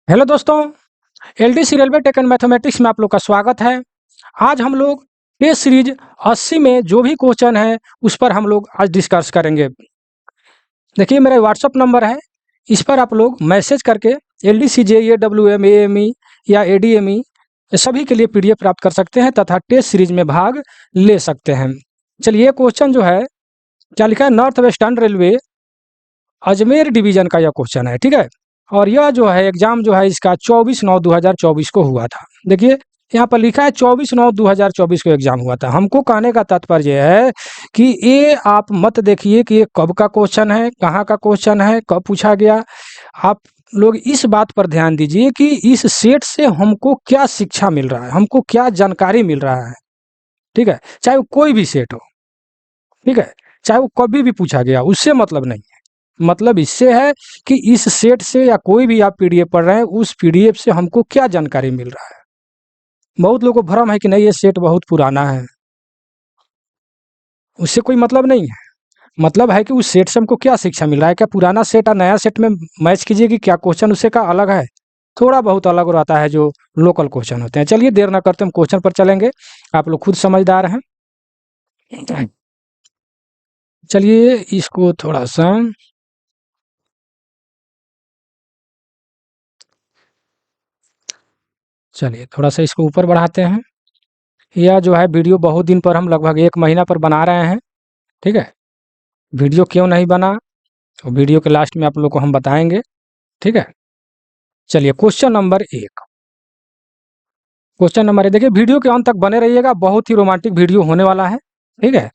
Hello दोस्तों, LDC railway tech and mathematics में आप लोग का स्वागत है। आज हम लोग टेस्ट सीरीज 80 में जो भी क्वेश्चन है उस पर हम लोग आज डिस्कस करेंगे। देखिए मेरा व्हाट्सअप नंबर है, इस पर आप लोग मैसेज करके एलडीसी जेईई डब्ल्यूएम एएमई या एडीएमई सभी के लिए पीडीएफ प्राप्त कर सकते हैं तथा टेस्ट सीरीज में भाग ले सकते हैं। चलिए ये क्वेश्चन जो है क्या लिखा है, north western railway Ajmer division का यह क्वेश्चन है, ठीक है। और यह जो है एग्जाम जो है इसका 24/9/2024 को हुआ था। देखिए यहाँ पर लिखा है 24/9/2024 को एग्जाम हुआ था। हमको कहने का तात्पर्य है कि ये आप मत देखिए कि ये कब का क्वेश्चन है, कहाँ का क्वेश्चन है, कब पूछा गया। आप लोग इस बात पर ध्यान दीजिए कि इस सेट से हमको क्या शिक्षा मिल रहा है, हमको क्या जानकारी मिल रहा है, ठीक है। चाहे वो कोई भी सेट हो, ठीक है, चाहे वो कभी भी पूछा गया, उससे मतलब नहीं है। मतलब इससे है कि इस सेट से या कोई भी आप पीडीएफ पढ़ रहे हैं उस पीडीएफ से हमको क्या जानकारी मिल रहा है। बहुत लोगों को भ्रम है कि नहीं ये सेट बहुत पुराना है, उससे कोई मतलब नहीं है। मतलब है कि उस सेट से हमको क्या शिक्षा मिल रहा है। क्या पुराना सेट और नया सेट में मैच कीजिए कि क्या क्वेश्चन उससे का अलग है, थोड़ा बहुत अलग रहता है जो लोकल क्वेश्चन होते हैं। चलिए देर ना करते हम क्वेश्चन पर चलेंगे, आप लोग खुद समझदार हैं। चलिए इसको थोड़ा सा चलिए थोड़ा सा इसको ऊपर बढ़ाते हैं। यह जो है वीडियो बहुत दिन पर हम लगभग 1 महीना पर बना रहे हैं, ठीक है। वीडियो क्यों नहीं बना तो वीडियो के लास्ट में आप लोग को हम बताएंगे, ठीक है। चलिए क्वेश्चन नंबर 1, क्वेश्चन नंबर 1 देखिए वीडियो के अंत तक बने रहिएगा, बहुत ही रोमांटिक वीडियो होने वाला है, ठीक है।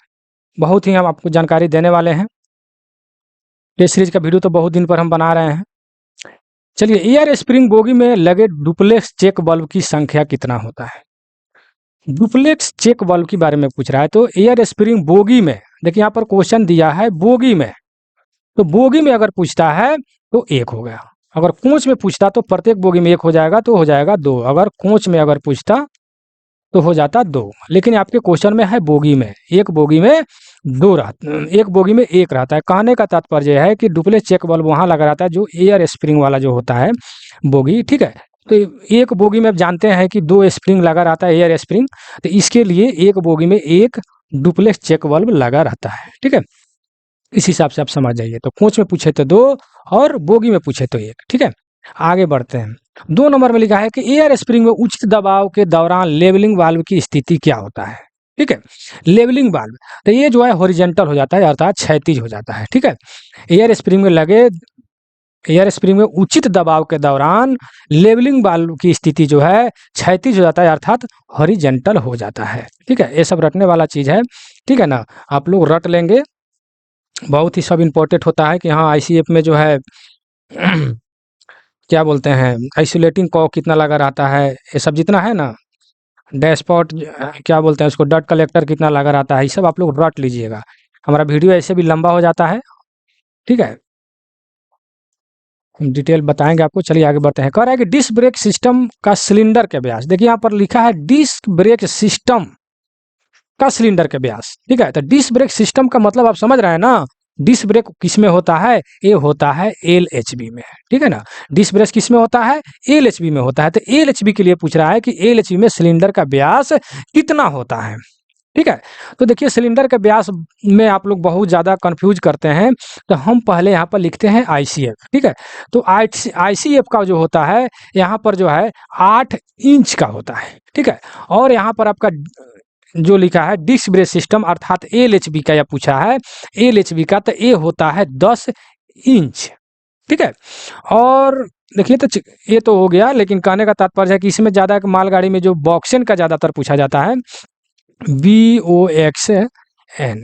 बहुत ही हम आपको जानकारी देने वाले हैं। ये सीरीज का वीडियो तो बहुत दिन पर हम बना रहे हैं। चलिए एयर स्प्रिंग बोगी में लगे डुप्लेक्स चेक बल्ब की संख्या कितना होता है। डुप्लेक्स चेक बल्ब के बारे में पूछ रहा है, तो एयर स्प्रिंग बोगी में देखिए यहाँ पर क्वेश्चन दिया है बोगी में, तो बोगी में अगर पूछता है तो 1 हो गया। अगर कोच में पूछता तो प्रत्येक बोगी में 1 हो जाएगा, तो हो जाएगा 2। अगर कोच में अगर पूछता तो हो जाता 2। लेकिन आपके क्वेश्चन में है बोगी में, एक बोगी में 2 रहता, एक बोगी में 1 रहता है। कहने का तात्पर्य है कि डुप्लेक्स चेक बल्ब वहां लगा रहता है जो एयर स्प्रिंग वाला जो होता है बोगी, ठीक है। तो एक बोगी में आप जानते हैं कि 2 स्प्रिंग लगा रहता है, एयर स्प्रिंग, तो इसके लिए एक बोगी में 1 डुप्लेक्स चेक बल्ब लगा रहता है, ठीक है। इस हिसाब से आप समझ जाइए। तो कोच में पूछे तो 2 और बोगी में पूछे तो 1, ठीक है। आगे बढ़ते हैं। 2 नंबर में लिखा है कि एयर स्प्रिंग में उचित दबाव के दौरान लेवलिंग वाल्व की स्थिति क्या होता है, ठीक है। लेवलिंग वाल्व तो ये जो है हॉरिजॉन्टल हो जाता है, अर्थात क्षैतिज हो जाता है, ठीक है। एयर स्प्रिंग में लगे एयर स्प्रिंग में उचित दबाव के दौरान लेवलिंग वाल्व की स्थिति जो है क्षैतिज हो जाता है, अर्थात हॉरिजॉन्टल हो जाता है, ठीक है। ये सब रटने वाला चीज है, ठीक है ना। आप लोग रट लेंगे, बहुत ही सब इम्पोर्टेंट होता है कि हाँ आईसीएफ में जो है क्या बोलते हैं आइसोलेटिंग कॉक कितना लगा रहता है, ये सब जितना है ना, डैशपॉट क्या बोलते हैं उसको, डट कलेक्टर कितना लगा रहता है, ये सब आप लोग रट लीजिएगा। हमारा वीडियो ऐसे भी लंबा हो जाता है, ठीक है। हम डिटेल बताएंगे आपको। चलिए आगे बढ़ते हैं। कह रहा है कि डिस्क ब्रेक सिस्टम का सिलेंडर के व्यास, देखिए यहाँ पर लिखा है डिस्क ब्रेक सिस्टम का सिलेंडर के व्यास, ठीक है। तो डिस्क ब्रेक सिस्टम का मतलब आप समझ रहे हैं ना। डिस्क ब्रेक किस में होता है, ये होता है एलएचबी में, ठीक है ना। डिस्क ब्रेक किस में होता है, एलएचबी में होता है। तो एलएचबी के लिए पूछ रहा है कि एलएचबी में सिलेंडर का व्यास कितना होता है, ठीक है। तो देखिए सिलेंडर के व्यास में आप लोग बहुत ज़्यादा कंफ्यूज करते हैं, तो हम पहले यहाँ पर लिखते हैं आईसीएफ, ठीक है। तो आईसीएफ का जो होता है यहाँ पर जो है 8 इंच का होता है, ठीक है। और यहाँ पर आपका जो लिखा है डिस्क ब्रेक सिस्टम अर्थात एलएचबी का, या पूछा है एलएचबी का, तो ए होता है 10 इंच, ठीक है। और देखिए तो ये तो हो गया, लेकिन कहने का तात्पर्य है कि इसमें ज़्यादा मालगाड़ी में जो बॉक्सन का ज़्यादातर पूछा जाता है, BOXN,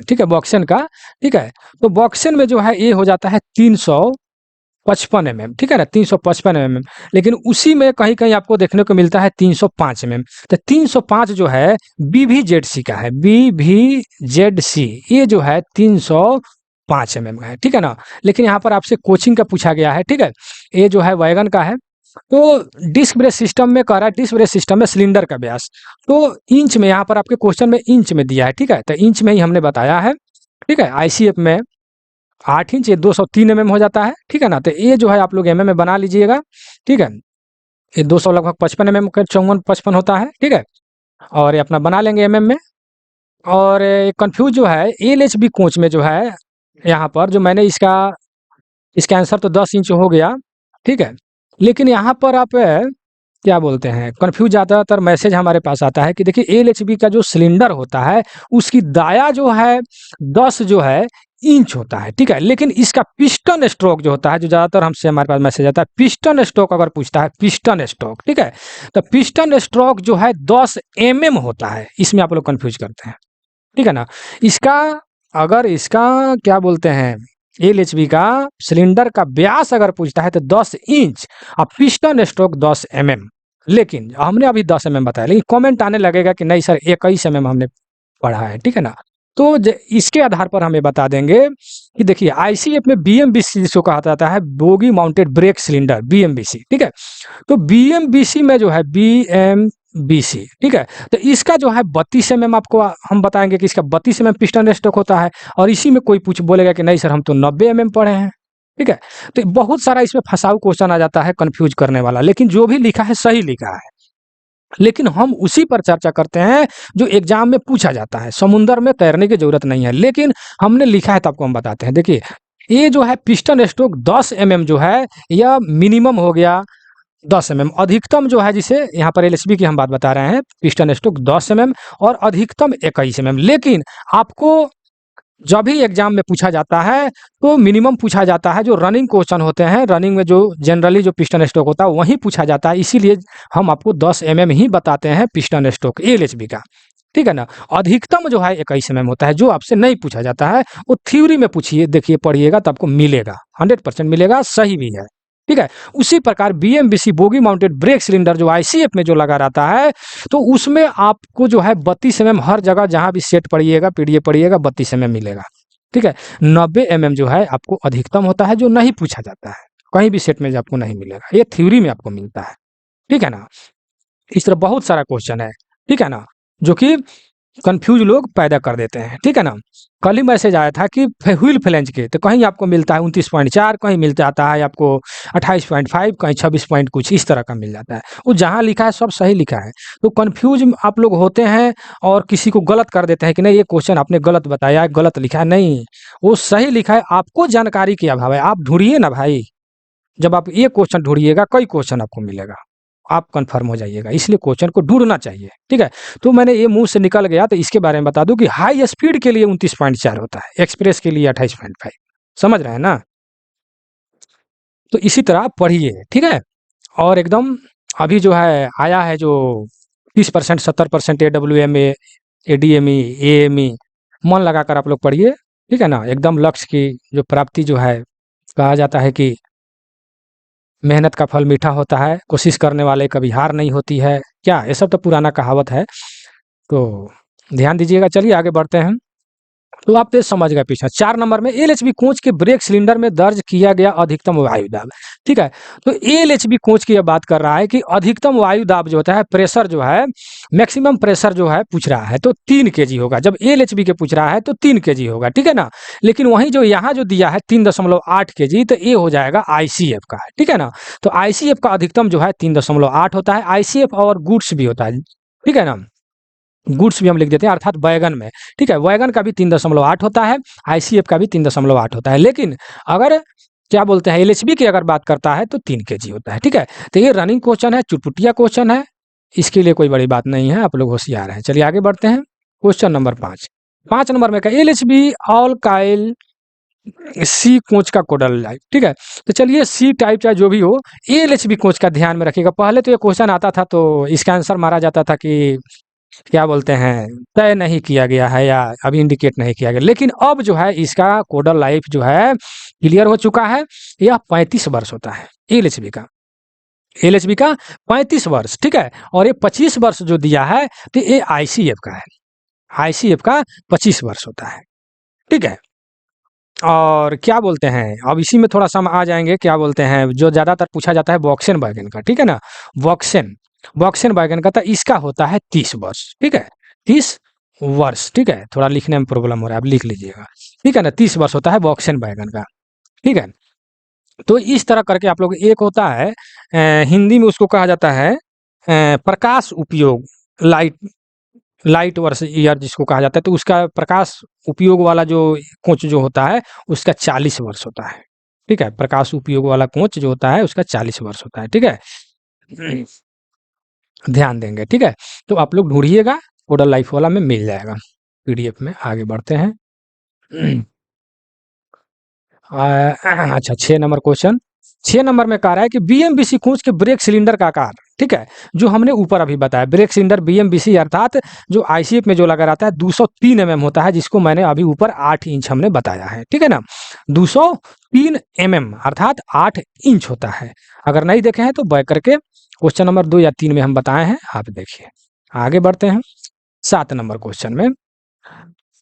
ठीक है, बॉक्सन का, ठीक है। तो बॉक्सन में जो है ये हो जाता है 355 mm, ठीक है ना, 355 mm। लेकिन उसी में कहीं कहीं आपको देखने को मिलता है 305 mm। तो 305 जो है BVZC का है, BVZC ये जो है 305 mm है, ठीक है ना। लेकिन यहाँ पर आपसे कोचिंग का पूछा गया है, ठीक है। ये जो है वैगन का है। तो डिस्क ब्रेक सिस्टम में कह रहा है डिस्क ब्रेक सिस्टम में सिलेंडर का व्यास, तो इंच में यहाँ पर आपके क्वेश्चन में इंच में दिया है, ठीक है। तो इंच में ही हमने बताया है, ठीक है। आईसीएफ में 8 इंच, ये 203 mm हो जाता है, ठीक है ना। तो ये जो है आप लोग mm में बना लीजिएगा, ठीक है। ये 200 लगभग 55 mm का 54-55 होता है, ठीक है। और ये अपना बना लेंगे mm में। और कंफ्यूज जो है एलएचबी कोच में जो है यहाँ पर जो मैंने इसका आंसर तो 10 इंच हो गया, ठीक है। लेकिन यहाँ पर आप क्या बोलते हैं कंफ्यूज ज़्यादातर मैसेज हमारे पास आता है कि देखिए एलएचबी का जो सिलेंडर होता है उसकी दाया जो है 10 जो है इंच होता है, ठीक है। लेकिन इसका पिस्टन स्ट्रोक जो होता है, जो ज़्यादातर हमसे हमारे पास मैसेज आता है, पिस्टन स्ट्रोक अगर पूछता है, पिस्टन स्ट्रोक, ठीक है, तो पिस्टन स्ट्रोक जो है 10 होता है। इसमें आप लोग कंफ्यूज करते हैं, ठीक है ना। इसका अगर इसका क्या बोलते हैं एलएचबी का सिलेंडर का व्यास अगर पूछता है तो 10 इंच और पिस्टन स्ट्रोक 10 लेकिन हमने अभी 10 बताया, लेकिन कमेंट आने लगेगा कि नहीं सर 21 हमने पढ़ा है, ठीक है ना। तो इसके आधार पर हमें बता देंगे कि देखिए आईसीएफ में बीएमबीसी जिसको कहा जाता है बोगी माउंटेड ब्रेक सिलेंडर, बीएमबीसी, ठीक है। तो बीएमबीसी में जो है बीएमबीसी, ठीक है, तो इसका जो है 32 आपको हम बताएंगे कि इसका 32 पिस्टन स्ट्रोक होता है। और इसी में कोई पूछ बोलेगा कि नहीं सर हम तो 90 पढ़े हैं, ठीक है। तो बहुत सारा इसमें फंसाऊ क्वेश्चन आ जाता है कंफ्यूज करने वाला, लेकिन जो भी लिखा है सही लिखा है। लेकिन हम उसी पर चर्चा करते हैं जो एग्जाम में पूछा जाता है। समुंदर में तैरने की जरूरत नहीं है, लेकिन हमने लिखा है तो आपको हम बताते हैं। देखिए ये जो है पिस्टन स्ट्रोक 10 जो है यह मिनिमम हो गया 10 अधिकतम जो है, जिसे यहाँ पर एलएचबी की हम बात बता रहे हैं, पिस्टन स्ट्रोक 10 और अधिकतम 21 लेकिन आपको जब भी एग्जाम में पूछा जाता है तो मिनिमम पूछा जाता है। जो रनिंग क्वेश्चन होते हैं, रनिंग में जो जनरली जो पिस्टन स्ट्रोक होता है वही पूछा जाता है, इसीलिए हम आपको 10 ही बताते हैं पिस्टन स्ट्रोक एलएचबी का, ठीक है ना। अधिकतम जो है 21 होता है, जो आपसे नहीं पूछा जाता है वो थ्योरी में पूछिए, देखिए पढ़िएगा तो आपको मिलेगा, 100% मिलेगा, सही भी है, ठीक है। उसी प्रकार बीएमबीसी बोगी माउंटेड ब्रेक सिलेंडर जो आईसीएफ में जो लगा रहता है, तो उसमें आपको जो है 32 हर जगह जहां भी सेट पढ़िएगा, पीडीएफ पढ़िएगा, 32 मिलेगा, ठीक है। 90 जो है आपको अधिकतम होता है, जो नहीं पूछा जाता है, कहीं भी सेट में आपको नहीं मिलेगा, ये थ्योरी में आपको मिलता है, ठीक है ना। इस तरह बहुत सारा क्वेश्चन है, ठीक है ना, जो कि कंफ्यूज लोग पैदा कर देते हैं, ठीक है ना। कल ही मैसेज आया था कि व्हील फ्लेंज के तो कहीं आपको मिलता है 29.4, कहीं मिल जाता है आपको 28.5, कहीं 26 पॉइंट कुछ इस तरह का मिल जाता है। वो जहाँ लिखा है सब सही लिखा है, तो कंफ्यूज आप लोग होते हैं और किसी को गलत कर देते हैं कि नहीं ये क्वेश्चन आपने गलत बताया, गलत लिखा है। नहीं, वो सही लिखा है, आपको जानकारी के अभाव है। आप ढूंढिए ना भाई, जब आप ये क्वेश्चन ढूंढिएगा कई क्वेश्चन आपको मिलेगा, आप कंफर्म हो जाइएगा, इसलिए क्वेश्चन को ढूंढना चाहिए, ठीक है। तो मैंने ये मुंह से निकल गया तो इसके बारे में बता दूं कि हाई स्पीड के लिए 29.4 होता है, एक्सप्रेस के लिए 28.5, समझ रहे हैं ना। तो इसी तरह पढ़िए, ठीक है। और एकदम अभी जो है आया है जो 30%, 70% AWM ADME AME, मन लगाकर आप लोग पढ़िए, ठीक है ना। एकदम लक्ष्य की जो प्राप्ति जो है, कहा जाता है कि मेहनत का फल मीठा होता है, कोशिश करने वाले कभी हार नहीं होती है, क्या ये सब तो पुराना कहावत है, तो ध्यान दीजिएगा। चलिए आगे बढ़ते हैं। तो आप तो समझ गए पीछे 4 नंबर में एलएचबी कोच के ब्रेक सिलेंडर में दर्ज किया गया अधिकतम वायु दाब, ठीक है। तो एलएचबी कोच की यह बात कर रहा है कि अधिकतम वायु दाब जो होता है, प्रेशर जो है, मैक्सिमम प्रेशर जो है पूछ रहा है तो 3 kg होगा। जब एलएचबी के पूछ रहा है तो 3 kg होगा, ठीक है ना। लेकिन वहीं जो यहाँ जो दिया है 3.8 kg, तो ये हो जाएगा आईसीएफ का, ठीक है ना। तो आईसीएफ का अधिकतम जो है 3.8 होता है। आईसीएफ और गुड्स भी होता है, ठीक है ना, गुड्स भी हम लिख देते हैं, अर्थात वैगन में, ठीक है। वैगन का भी 3.8 होता है, आईसीएफ का भी 3.8 होता है। लेकिन अगर क्या बोलते हैं एलएचबी की अगर बात करता है तो 3 kg होता है, ठीक है। तो ये रनिंग क्वेश्चन है, चुटपुटिया क्वेश्चन है, इसके लिए कोई बड़ी बात नहीं है, आप लोग होशियार हैं। चलिए आगे बढ़ते हैं। क्वेश्चन नंबर 5 नंबर में का LHB all coil C coach का कोडल टाइप, ठीक है। तो चलिए सी टाइप चाहे जो भी हो, एलएचबी कोच का ध्यान में रखिएगा। पहले तो ये क्वेश्चन आता था तो इसका आंसर मारा जाता था कि क्या बोलते हैं तय नहीं किया गया है या अभी इंडिकेट नहीं किया गया, लेकिन अब जो है इसका कोडल लाइफ जो है क्लियर हो चुका है। यह 35 वर्ष होता है एलएचबी का 35 वर्ष, ठीक है। और ये 25 वर्ष जो दिया है तो ये आईसीएफ का है, आईसीएफ का 25 वर्ष होता है, ठीक है। और क्या बोलते हैं अब इसी में थोड़ा सा हम आ जाएंगे, क्या बोलते हैं जो ज्यादातर पूछा जाता है बॉक्सेन वैगन का, ठीक है ना। बॉक्सेन वैगन का, तो इसका होता है 30 वर्ष, ठीक है, 30 वर्ष, ठीक है। थोड़ा लिखने में प्रॉब्लम हो रहा है, आप लिख लीजिएगा, ठीक है ना। 30 वर्ष होता है बॉक्सेन वैगन का, ठीक है। तो इस तरह करके आप लोग, एक होता है हिंदी में उसको कहा जाता है प्रकाश उपयोग, लाइट लाइट वर्ष ईयर जिसको कहा जाता है, तो उसका प्रकाश उपयोग वाला जो कोच जो होता है उसका 40 वर्ष होता है। ठीक है, प्रकाश उपयोग वाला कोच जो होता है उसका 40 वर्ष होता है। ठीक है, ध्यान देंगे। ठीक है, तो आप लोग ढूंढिएगा, कोडल लाइफ वाला में मिल जाएगा पीडीएफ में। आगे बढ़ते हैं। अच्छा, 6 नंबर क्वेश्चन। 6 नंबर में कह रहा है कि बीएमबीसी कोच के ब्रेक सिलेंडर का आकार, ठीक है, जो हमने ऊपर अभी बताया, ब्रेक सिलेंडर बीएमबीसी अर्थात जो आईसीएफ में जो लगा रहता है 203 होता है, जिसको मैंने अभी ऊपर 8 इंच हमने बताया है। ठीक है ना, 203 अर्थात 8 इंच होता है। अगर नहीं देखे हैं तो बैक करके क्वेश्चन नंबर 2 या 3 में हम बताए हैं, आप देखिए। आगे बढ़ते हैं 7 नंबर क्वेश्चन में।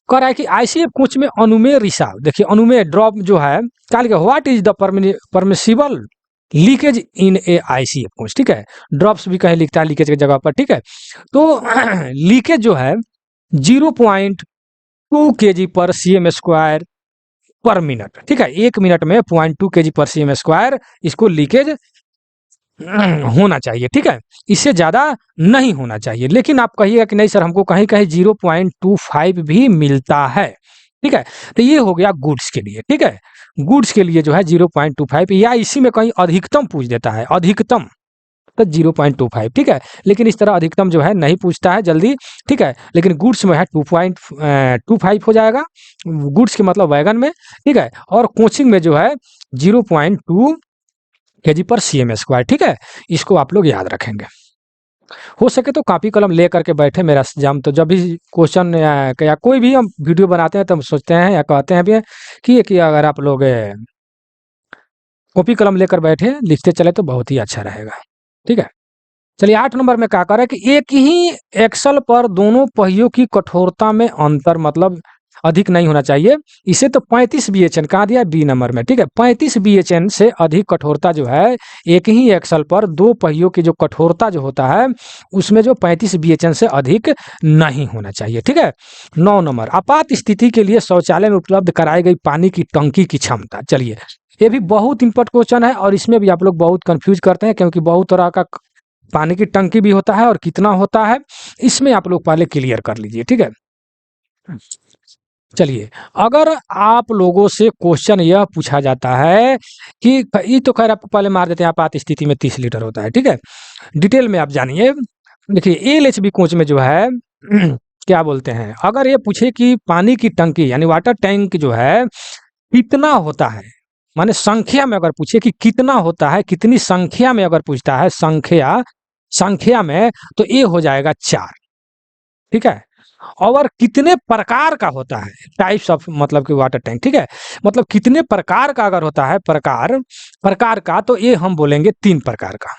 कह रहा है कि आईसीएफ कोच में अनुमेय रिसाव, देखिए अनुमेय ड्रॉप जो है, कहा what is the permissible leakage in A ICF coach. ठीक है, ड्रॉप्स भी कहीं लिखता है लीकेज की जगह पर। ठीक है, तो लीकेज जो है 0.2 kg पर सीएम स्क्वायर पर मिनट। ठीक है, 1 मिनट में 0.2 kg पर सीएम स्क्वायर इसको लीकेज होना चाहिए। ठीक है, इससे ज्यादा नहीं होना चाहिए। लेकिन आप कहिएगा कि नहीं सर, हमको कहीं कहीं 0.25 भी मिलता है। ठीक है, तो ये हो गया गुड्स के लिए। ठीक है, गुड्स के लिए जो है 0.25, या इसी में कहीं अधिकतम पूछ देता है, अधिकतम तो 0.25। ठीक है, लेकिन इस तरह अधिकतम जो है नहीं पूछता है जल्दी। ठीक है, लेकिन गुड्स में है 2.25 हो जाएगा, गुड्स के मतलब वैगन में। ठीक है, और कोचिंग में जो है 0.2 kg पर सीएम स्क्वायर। ठीक है, इसको आप लोग याद रखेंगे। हो सके तो कॉपी कलम ले करके बैठे मेरा जम, तो जब भी क्वेश्चन या कोई भी हम वीडियो बनाते हैं तो हम सोचते हैं या कहते हैं भी कि अगर आप लोग कॉपी कलम लेकर बैठे लिखते चले तो बहुत ही अच्छा रहेगा। ठीक है, चलिए 8 नंबर में क्या कर रहा है कि एक ही एक्सल पर दोनों पहियों की कठोरता में अंतर, मतलब अधिक नहीं होना चाहिए। इसे तो 35 बीएचएन कहा दिया बी नंबर में। ठीक है, 35 बीएचएन से अधिक कठोरता जो है एक ही एक्सल पर दो पहियों की जो कठोरता जो होता है उसमें जो 35 बीएचएन से अधिक नहीं होना चाहिए। ठीक है, 9 नंबर, आपात स्थिति के लिए शौचालय में उपलब्ध कराई गई पानी की टंकी की क्षमता। चलिए, ये भी बहुत इंपॉर्टेंट क्वेश्चन है और इसमें भी आप लोग बहुत कंफ्यूज करते हैं, क्योंकि बहुत तरह का पानी की टंकी भी होता है और कितना होता है, इसमें आप लोग पहले क्लियर कर लीजिए। ठीक है, चलिए, अगर आप लोगों से क्वेश्चन यह पूछा जाता है कि ये तो खैर आपको पहले मार देते हैं, आपात स्थिति में 30 लीटर होता है। ठीक है, डिटेल में आप जानिए। देखिए एलएचबी कोच में जो है क्या बोलते हैं, अगर ये पूछे कि पानी की टंकी यानी वाटर टैंक जो है कितना होता है, माने संख्या में अगर पूछे कि कितना होता है, कितनी संख्या में अगर पूछता है, संख्या में, तो ये हो जाएगा 4। ठीक है, और कितने प्रकार का होता है, टाइप्स ऑफ मतलब कि वाटर टैंक। ठीक है, मतलब कितने प्रकार का अगर होता है, प्रकार का, तो ये हम बोलेंगे 3 प्रकार का।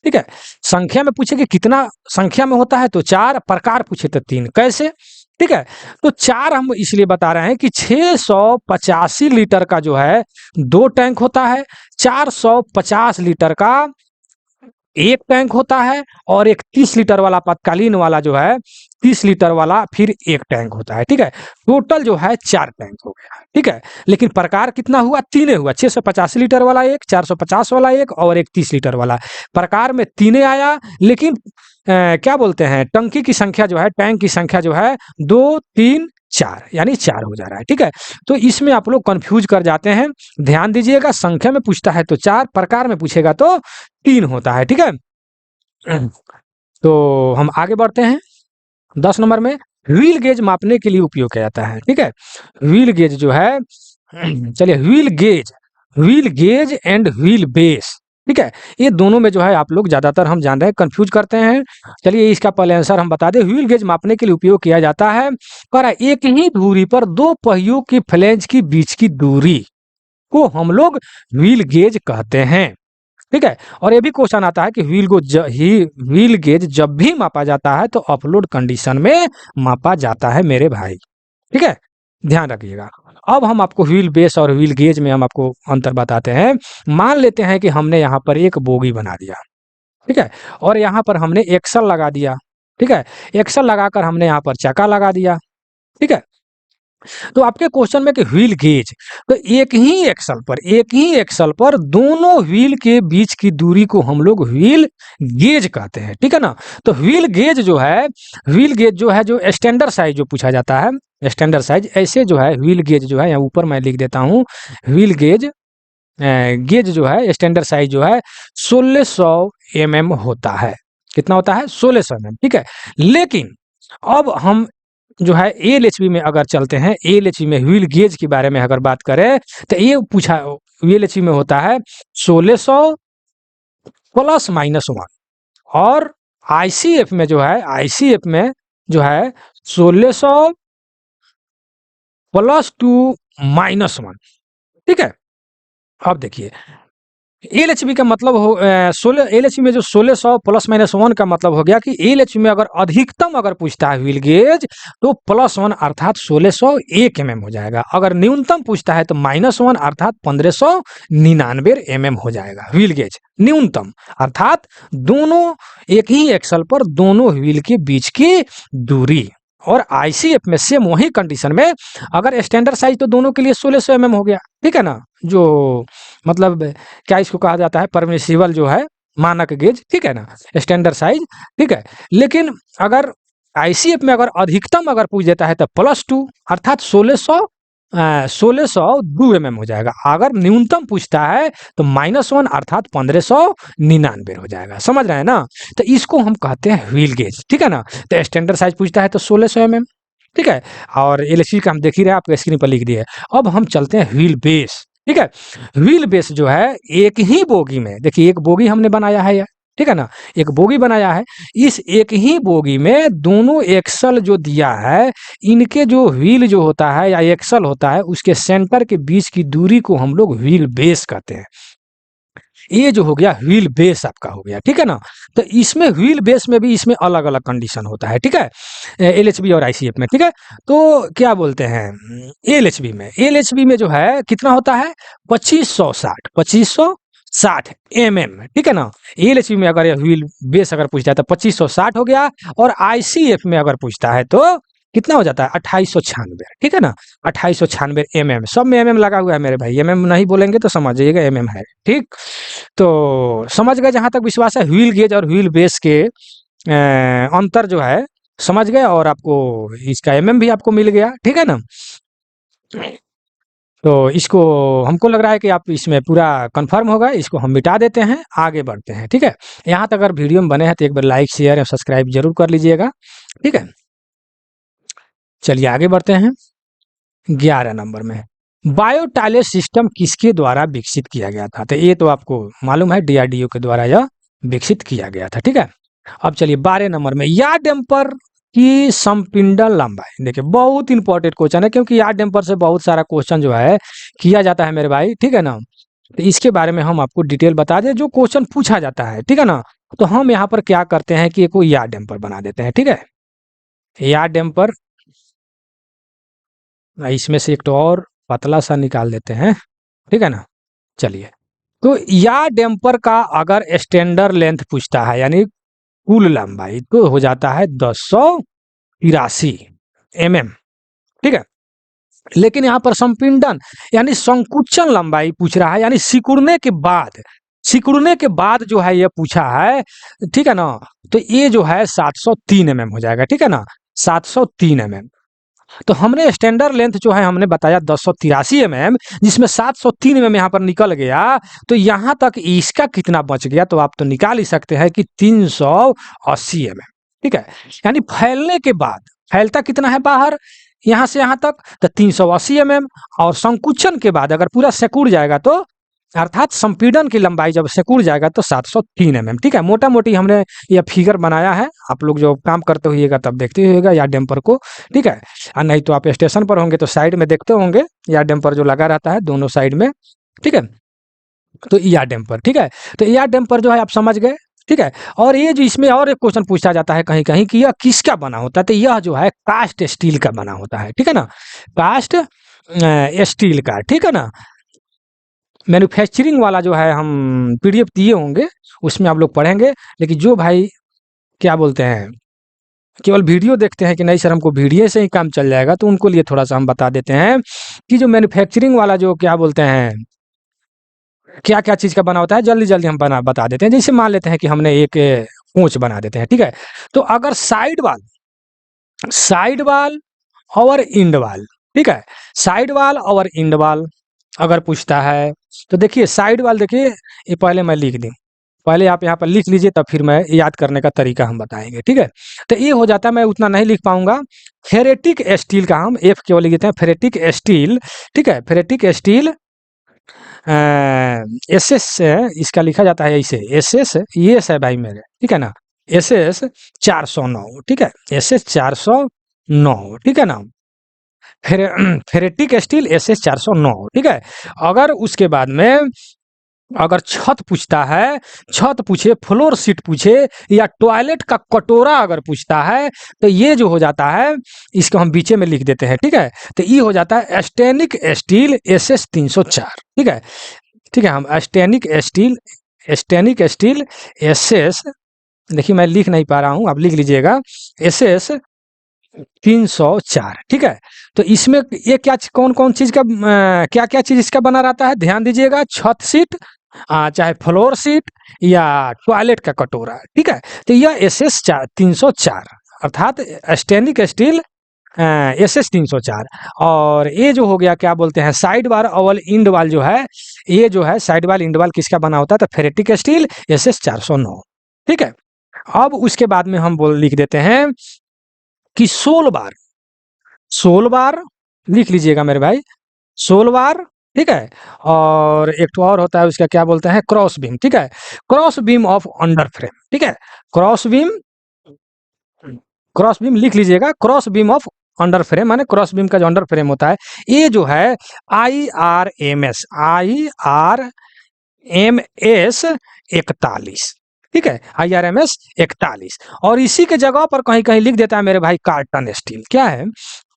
ठीक है, संख्या में पूछे कि कितना संख्या में होता है तो 4, प्रकार पूछे तो 3। कैसे? ठीक है, तो 4 हम इसलिए बता रहे हैं कि 685 लीटर का जो है 2 टैंक होता है, 450 लीटर का एक टैंक होता है, और एक 30 लीटर वाला आपातकालीन वाला जो है 30 लीटर वाला फिर एक टैंक होता है। ठीक है, टोटल जो है 4 टैंक हो गया। ठीक है, लेकिन प्रकार कितना हुआ, 3 हुआ, 685 लीटर वाला एक, 450 वाला एक, और एक 30 लीटर वाला। प्रकार में 3 आया, लेकिन क्या बोलते हैं, टंकी की संख्या जो है, टैंक की संख्या जो है 2 3 4 यानी 4 हो जा रहा है। ठीक है, तो इसमें आप लोग कंफ्यूज कर जाते हैं, ध्यान दीजिएगा। संख्या में पूछता है तो 4, प्रकार में पूछेगा तो 3 होता है। ठीक है, तो हम आगे बढ़ते हैं 10 नंबर में, व्हील गेज मापने के लिए उपयोग किया जाता है। ठीक है, व्हील गेज जो है, चलिए wheel gauge and wheel base. ठीक है, ये दोनों में जो है आप लोग ज्यादातर हम जान रहे हैं कंफ्यूज करते हैं। चलिए इसका पहले आंसर हम बता दें, व्हील गेज मापने के लिए उपयोग किया जाता है पर एक ही दूरी पर दो पहियों की फ्लैंज की बीच की दूरी को हम लोग व्हील गेज कहते हैं। ठीक है, और ये भी क्वेश्चन आता है कि व्हील गेज जब भी मापा जाता है तो अपलोड कंडीशन में मापा जाता है मेरे भाई। ठीक है, ध्यान रखिएगा। अब हम आपको व्हील बेस और व्हील गेज में हम आपको अंतर बताते हैं। मान लेते हैं कि हमने यहाँ पर एक बोगी बना दिया। ठीक है, और यहाँ पर हमने एक्सल लगा दिया। ठीक है, एक्सल लगाकर हमने यहाँ पर चक्का लगा दिया। ठीक है, तो आपके क्वेश्चन में कि व्हील गेज, तो एक ही एक्सल पर दोनों व्हील के बीच की दूरी को हम लोग व्हील गेज कहते हैं, ठीक है ना। तो व्हील गेज जो है, व्हील गेज जो है, जो स्टैंडर्ड साइज जो पूछा जाता है, स्टैंडर्ड साइज ऐसे जो है व्हील गेज जो है, यहाँ ऊपर मैं लिख देता हूँ, व्हील गेज गेज जो है स्टैंडर्ड साइज जो है 1600 mm होता है। कितना होता है? 1600 mm, ठीक है। लेकिन अब हम जो है एएलएचबी में अगर चलते हैं, एएलएचबी में व्हील गेज के बारे में अगर बात करें तो ये पूछा एएलएचबी में होता है 1600 प्लस माइनस 1, और आईसीएफ में जो है, आईसीएफ में जो है 1600 प्लस 2 माइनस 1, ठीक है। अब देखिए एलएचबी का मतलब हो 16, एलएचबी में जो 1600 प्लस माइनस 1 का मतलब हो गया कि एलएचबी में अगर अधिकतम अगर पूछता है व्हील गेज तो +1 अर्थात 1601 mm हो जाएगा। अगर न्यूनतम पूछता है तो -1 अर्थात 1599 mm हो जाएगा व्हील गेज न्यूनतम, अर्थात दोनों एक ही एक्सल पर दोनों व्हील के बीच की दूरी। और आईसीएफ में सेम वही कंडीशन में अगर स्टैंडर्ड साइज तो दोनों के लिए 1600 mm हो गया, ठीक है ना, जो मतलब क्या इसको कहा जाता है, परमिसिबल जो है मानक गेज, ठीक है ना, स्टैंडर्ड साइज, ठीक है। लेकिन अगर आईसीएफ में अगर अधिकतम अगर पूछ देता है तो +2 अर्थात 1602 mm हो जाएगा। अगर न्यूनतम पूछता है तो -1 अर्थात 1599 हो जाएगा। समझ रहे हैं ना। तो इसको हम कहते हैं व्हील गेज, ठीक है ना। तो स्टैंडर्ड साइज पूछता है तो 1600 mm, ठीक है। और एलएचबी का हम देख ही रहे हैं, आपको स्क्रीन पर लिख दिया है। अब हम चलते हैं व्हील बेस, ठीक है। व्हील बेस जो है एक ही बोगी में, देखिए एक बोगी हमने बनाया है, ठीक है ना, एक बोगी बनाया है। इस एक ही बोगी में दोनों एक्सल जो दिया है, इनके जो व्हील जो होता है या एक्सल होता है उसके सेंटर के बीच की दूरी को हम लोग व्हील बेस कहते हैं। ये जो हो गया व्हील बेस आपका हो गया, ठीक है ना। तो इसमें व्हील बेस में भी इसमें अलग अलग कंडीशन होता है, ठीक है, एलएचबी और आईसीएफ में, ठीक है। तो क्या बोलते हैं एलएचबी में जो है कितना होता है 2560 mm, ठीक है ना। एलएचबी में अगर व्हील बेस अगर पूछता है तो 2560 हो गया, और आईसीएफ में अगर पूछता है तो कितना हो जाता है 2896, ठीक है ना, 2896 mm, सब में mm लगा हुआ है मेरे भाई, mm नहीं बोलेंगे तो समझिएगा mm है, ठीक। तो समझ गए, जहां तक विश्वास है व्हील गेज और व्हील बेस के अंतर जो है समझ गए, और आपको इसका mm भी आपको मिल गया, ठीक है ना। तो इसको हमको लग रहा है कि आप इसमें पूरा कंफर्म होगा, इसको हम मिटा देते हैं, आगे बढ़ते हैं, ठीक है। यहाँ तक अगर वीडियो में बने हैं तो एक बार लाइक शेयर और सब्सक्राइब जरूर कर लीजिएगा, ठीक है। चलिए आगे बढ़ते हैं 11 नंबर में, बायोटाइलेट सिस्टम किसके द्वारा विकसित किया गया था। तो ये तो आपको मालूम है डीआरडीओ के द्वारा यह विकसित किया गया था, ठीक है। अब चलिए 12 नंबर में, यार डैम्पर की संपिंडल लंबाई, देखिए बहुत इंपॉर्टेंट क्वेश्चन है, क्योंकि यार डैम्पर से बहुत सारा क्वेश्चन जो है किया जाता है मेरे भाई, ठीक है ना। तो इसके बारे में हम आपको डिटेल बता दें, जो क्वेश्चन पूछा जाता है, ठीक है ना। तो हम यहाँ पर क्या करते हैं कि कोई यार डैम्पर बना देते हैं, ठीक है। यार डैम्पर इसमें से एक तो और पतला सा निकाल देते हैं, ठीक है ना। चलिए, तो यार डैम्पर का अगर स्टैंडर्ड लेंथ पूछता है यानी कुल लंबाई, तो हो जाता है 1083 mm, ठीक है। लेकिन यहाँ पर संपीड़न यानी संकुचन लंबाई पूछ रहा है, यानी सिकुड़ने के बाद जो है ये पूछा है, ठीक है ना। तो ये जो है 703 mm हो जाएगा, ठीक है ना, 703 mm। तो हमने स्टैंडर्ड लेंथ जो है हमने बताया 1083 mm, जिसमें 703 mm यहाँ पर निकल गया, तो यहाँ तक इसका कितना बच गया, तो आप तो निकाल ही सकते हैं कि 380 mm, ठीक है। यानी फैलने के बाद, फैलता कितना है बाहर यहाँ से यहाँ तक, तो 380 mm, और संकुचन के बाद अगर पूरा सिकुड़ जाएगा तो अर्थात संपीड़न की लंबाई जब सिकुड़ जाएगा तो 703 mm, ठीक है। मोटा मोटी हमने यह फिगर बनाया है, आप लोग जो काम करते होइएगा तब देखते होइएगा यार डैम्पर को, ठीक है। और नहीं तो आप स्टेशन पर होंगे तो साइड में देखते होंगे यार डैम्पर जो लगा रहता है दोनों साइड में, ठीक है। तो यार डैम्पर, ठीक है। तो यार डैम्पर जो है आप समझ गए, ठीक है। और ये जो इसमें और एक क्वेश्चन पूछा जाता है कहीं कहीं कि यह किसका बना होता है, तो यह जो है कास्ट स्टील का बना होता है, ठीक है ना, कास्ट स्टील का, ठीक है ना। मैन्युफैक्चरिंग वाला जो है हम पीडीएफ दिए होंगे, उसमें आप लोग पढ़ेंगे, लेकिन जो भाई क्या बोलते हैं केवल वीडियो देखते हैं कि नहीं सर हमको वीडियो से ही काम चल जाएगा, तो उनको लिए थोड़ा सा हम बता देते हैं कि जो मैन्युफैक्चरिंग वाला जो क्या बोलते हैं, क्या क्या चीज़ का बना होता है, जल्दी जल्दी हम बता देते हैं। जैसे मान लेते हैं कि हमने एक पूंछ बना देते हैं, ठीक है। तो अगर साइड वाल और इंड वाल, ठीक है, साइड वाल और इंड वाल अगर पूछता है, तो देखिए साइड वाल, देखिए ये पहले मैं लिख दूं, पहले आप यहाँ पर लिख लीजिए, तब फिर मैं याद करने का तरीका हम बताएंगे, ठीक है। तो ये हो जाता है, मैं उतना नहीं लिख पाऊंगा। फेरेटिक स्टील का हम एफ केवल लिख देते हैं, फेरेटिक स्टील, ठीक है। फेरेटिक स्टील एस एस इसका लिखा जाता है ऐसे, एस एस ये है भाई मेरे, ठीक है ना, एस एस 409, ठीक है, एस एस 409, ठीक है ना। फेरे फेरेटिक स्टील एस एस 409, ठीक है। अगर उसके बाद में अगर छत पूछता है, छत पूछे, फ्लोर सीट पूछे, या टॉयलेट का कटोरा अगर पूछता है, तो ये जो हो जाता है, इसको हम बीचे में लिख देते हैं, ठीक है। तो ये हो जाता है स्टेनिक स्टील एस एस 304, ठीक है, ठीक है। हम स्टेनिक स्टील एस एस, देखिए मैं लिख नहीं पा रहा हूँ, आप लिख लीजिएगा, एस एस 304, ठीक है। तो इसमें ये क्या कौन कौन चीज का क्या क्या चीज इसका बना रहता है, ध्यान दीजिएगा, छत सीट, चाहे फ्लोर सीट, या टॉयलेट का कटोरा, ठीक है। तो यह एस एस 304 अर्थात स्टेनिक स्टील एस एस 304। और ये जो हो गया क्या बोलते हैं, साइड वाल और इंड वाल जो है, ये जो है साइड वाल इंड वाल किसका बना होता है, तो फेरेटिक स्टील एस एस 409, ठीक है। अब उसके बाद में हम लिख देते हैं कि सोल बार लिख लीजिएगा मेरे भाई, सोल बार, ठीक है। और एक तो और होता है उसका क्या बोलते हैं, क्रॉस बीम, ठीक है, cross beam of under frame, ठीक है, क्रॉस बीम, क्रॉस बीम लिख लीजिएगा, cross beam of under frame, माने क्रॉस बीम का जो अंडर फ्रेम होता है, ये जो है IRMS 41, ठीक है, IRMS 41। और इसी के जगह पर कहीं कहीं लिख देता है मेरे भाई कार्टन स्टील, क्या है,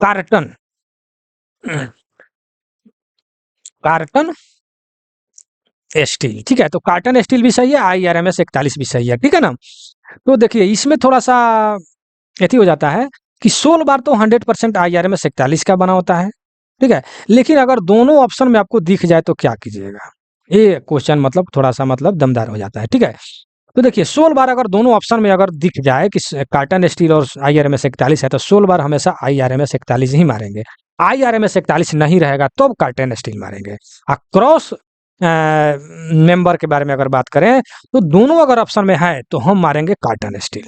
कार्टन कार्टन स्टील, ठीक है। तो कार्टन स्टील भी सही है, IRMS 41 भी सही है, ठीक है ना। तो देखिए इसमें थोड़ा सा ऐसी हो जाता है कि 16 बार तो 100% IRMS 41 का बना होता है, ठीक है। लेकिन अगर दोनों ऑप्शन में आपको दिख जाए तो क्या कीजिएगा, ये क्वेश्चन मतलब थोड़ा सा मतलब दमदार हो जाता है, ठीक है। तो देखिए 16 बार अगर दोनों ऑप्शन में अगर दिख जाए कि कार्टन स्टील और IRMS 41 है, तो 16 बार हमेशा IRMS 41 ही मारेंगे। IRMS 41 नहीं रहेगा तो कार्टन स्टील मारेंगे। क्रॉस मेंबर के बारे में अगर बात करें, तो दोनों अगर ऑप्शन में है तो हम मारेंगे कार्टन स्टील,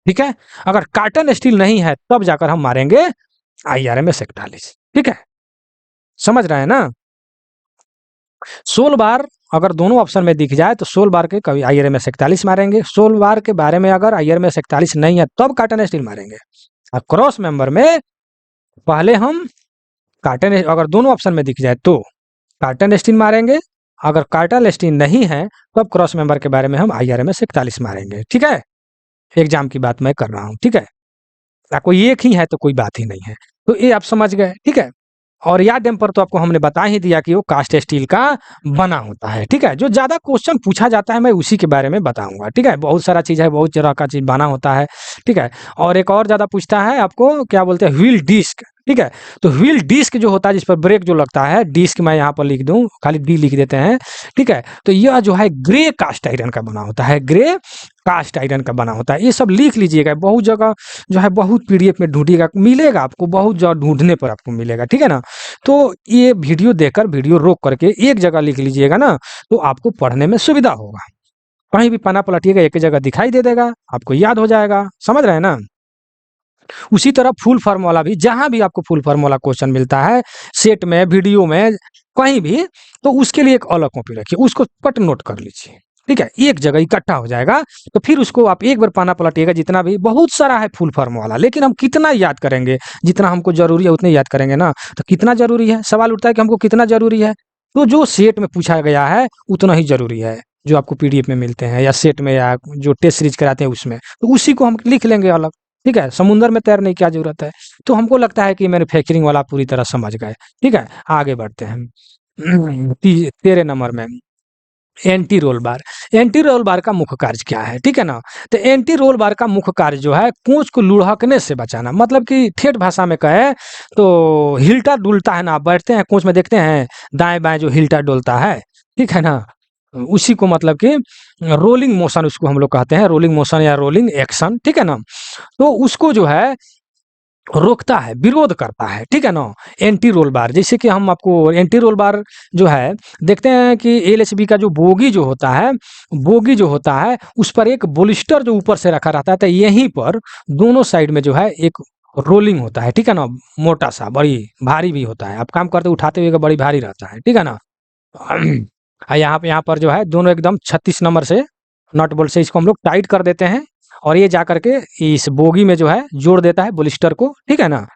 ठीक है। अगर कार्टन स्टील नहीं है तब जाकर हम मारेंगे IRMS 41, ठीक है, समझ रहे हैं ना। 16 बार अगर दोनों ऑप्शन में दिख जाए तो 16 बार के कभी IRMS 41 मारेंगे, 16 बार के बारे में अगर IRMS 41 नहीं है तब कार्टन स्टील मारेंगे। और क्रॉस मेंबर में पहले हम कार्टन, अगर दोनों ऑप्शन में दिख जाए तो कार्टन स्टील मारेंगे, अगर कार्टन स्टील नहीं है तब क्रॉस मेंबर के बारे में हम IRMS 41 मारेंगे, ठीक है। एग्जाम की बात मैं कर रहा हूँ, ठीक है। कोई एक ही है तो कोई बात ही नहीं है, तो ये आप समझ गए, ठीक है। और या डैम्पर तो आपको हमने बता ही दिया कि वो कास्ट स्टील का बना होता है, ठीक है। जो ज्यादा क्वेश्चन पूछा जाता है मैं उसी के बारे में बताऊंगा, ठीक है। बहुत सारा चीज है, बहुत तरह का चीज बना होता है, ठीक है। और एक और ज्यादा पूछता है आपको क्या बोलते हैं, व्हील डिस्क, ठीक है। तो व्हील डिस्क जो होता है जिस पर ब्रेक जो लगता है, डिस्क मैं यहाँ पर लिख दूं, खाली डी लिख देते हैं, ठीक है। तो यह जो है ग्रे कास्ट आयरन का बना होता है, ग्रे कास्ट आयरन का बना होता है। ये सब लिख लीजिएगा, बहुत जगह जो है बहुत PDF में ढूंढिएगा, मिलेगा आपको, बहुत जगह ढूंढने पर आपको मिलेगा, ठीक है ना। तो ये वीडियो देखकर, वीडियो रोक करके एक जगह लिख लीजिएगा ना, तो आपको पढ़ने में सुविधा होगा। कहीं भी पन्ना पलटिएगा एक जगह दिखाई दे देगा, आपको याद हो जाएगा, समझ रहे हैं ना। उसी तरह फुल फॉर्म वाला भी, जहां भी आपको फुल फॉर्म वाला क्वेश्चन मिलता है, सेट में, वीडियो में, कहीं भी, तो उसके लिए एक अलग कॉपी रखिए, उसको पट नोट कर लीजिए, ठीक है। एक जगह इकट्ठा हो जाएगा, तो फिर उसको आप एक बार पाना पलटिएगा, जितना भी, बहुत सारा है फुल फॉर्म वाला, लेकिन हम कितना याद करेंगे, जितना हमको जरूरी है उतने याद करेंगे ना। तो कितना जरूरी है, सवाल उठता है कि हमको कितना जरूरी है, तो जो सेट में पूछा गया है उतना ही जरूरी है, जो आपको PDF में मिलते हैं, या सेट में, या जो टेस्ट सीरीज कराते हैं उसमें, तो उसी को हम लिख लेंगे अलग, ठीक है। समुंदर में तैरने की क्या जरूरत है। तो हमको लगता है कि मैन्युफैक्चरिंग वाला पूरी तरह समझ गए, ठीक है। आगे बढ़ते हैं 13 नंबर में, anti roll bar. Anti roll bar का मुख्य कार्य क्या है, ठीक है ना? तो एंटी रोल बार का मुख्य कार्य जो है कोच को लुढ़कने से बचाना, मतलब कि ठेठ भाषा में कहे तो हिलता डुलता है ना, आप बैठते हैं कोच में देखते हैं दाएं बाएं जो हिलता डुलता है, ठीक है ना, उसी को मतलब कि रोलिंग मोशन उसको हम लोग कहते हैं, रोलिंग मोशन या रोलिंग एक्शन, ठीक है ना। तो उसको जो है रोकता है, विरोध करता है, ठीक है ना। एंटी रोल बार, जैसे कि हम आपको एंटी रोल बार जो है देखते हैं कि एलएचबी का जो बोगी जो होता है, बोगी जो होता है उस पर एक बोलिस्टर जो ऊपर से रखा रहता है, तो यहीं पर दोनों साइड में जो है एक रोलिंग होता है, ठीक है ना, मोटा सा, बड़ी भारी भी होता है, आप काम करते उठाते हुए बड़ी भारी रहता है, ठीक है ना। यहाँ पर जो है दोनों एकदम 36 नंबर से नट बोल्ट से इसको हम लोग टाइट कर देते हैं, और ये जा करके इस बोगी में जो है जोड़ देता है बोलिस्टर को, ठीक है ना,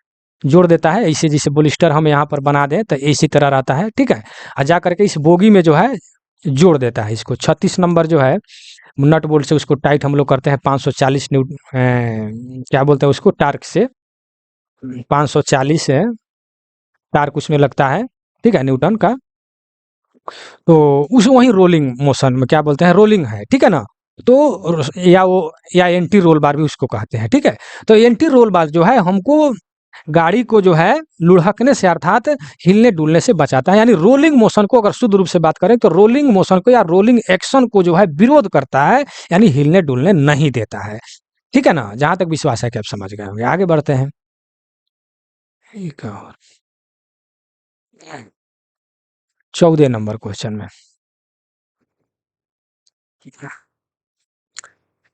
जोड़ देता है ऐसे, जैसे बोलिस्टर हम यहाँ पर बना दें तो इसी तरह रहता है, ठीक है। और जा करके इस बोगी में जो है जोड़ देता है इसको, 36 नंबर जो है नट बोल्ट से उसको टाइट हम लोग करते हैं 540 न्यूटन, क्या बोलते हैं उसको, टार्क से 540 है टार्क उसमें लगता है, ठीक है, न्यूटन का। तो उस वही रोलिंग मोशन में क्या बोलते हैं, रोलिंग है, ठीक है ना। तो या वो या एंटी रोल बार भी उसको कहते हैं, ठीक है। तो एंटी रोल बार जो है हमको गाड़ी को जो है लुढ़कने से अर्थात हिलने डुलने से बचाता है, यानी रोलिंग मोशन को अगर शुद्ध रूप से बात करें तो रोलिंग मोशन को या रोलिंग एक्शन को जो है विरोध करता है, यानी हिलने डुलने नहीं देता है, ठीक है ना। जहां तक विश्वास है कि आप समझ गए होंगे, आगे बढ़ते हैं। एक और 14 नंबर क्वेश्चन में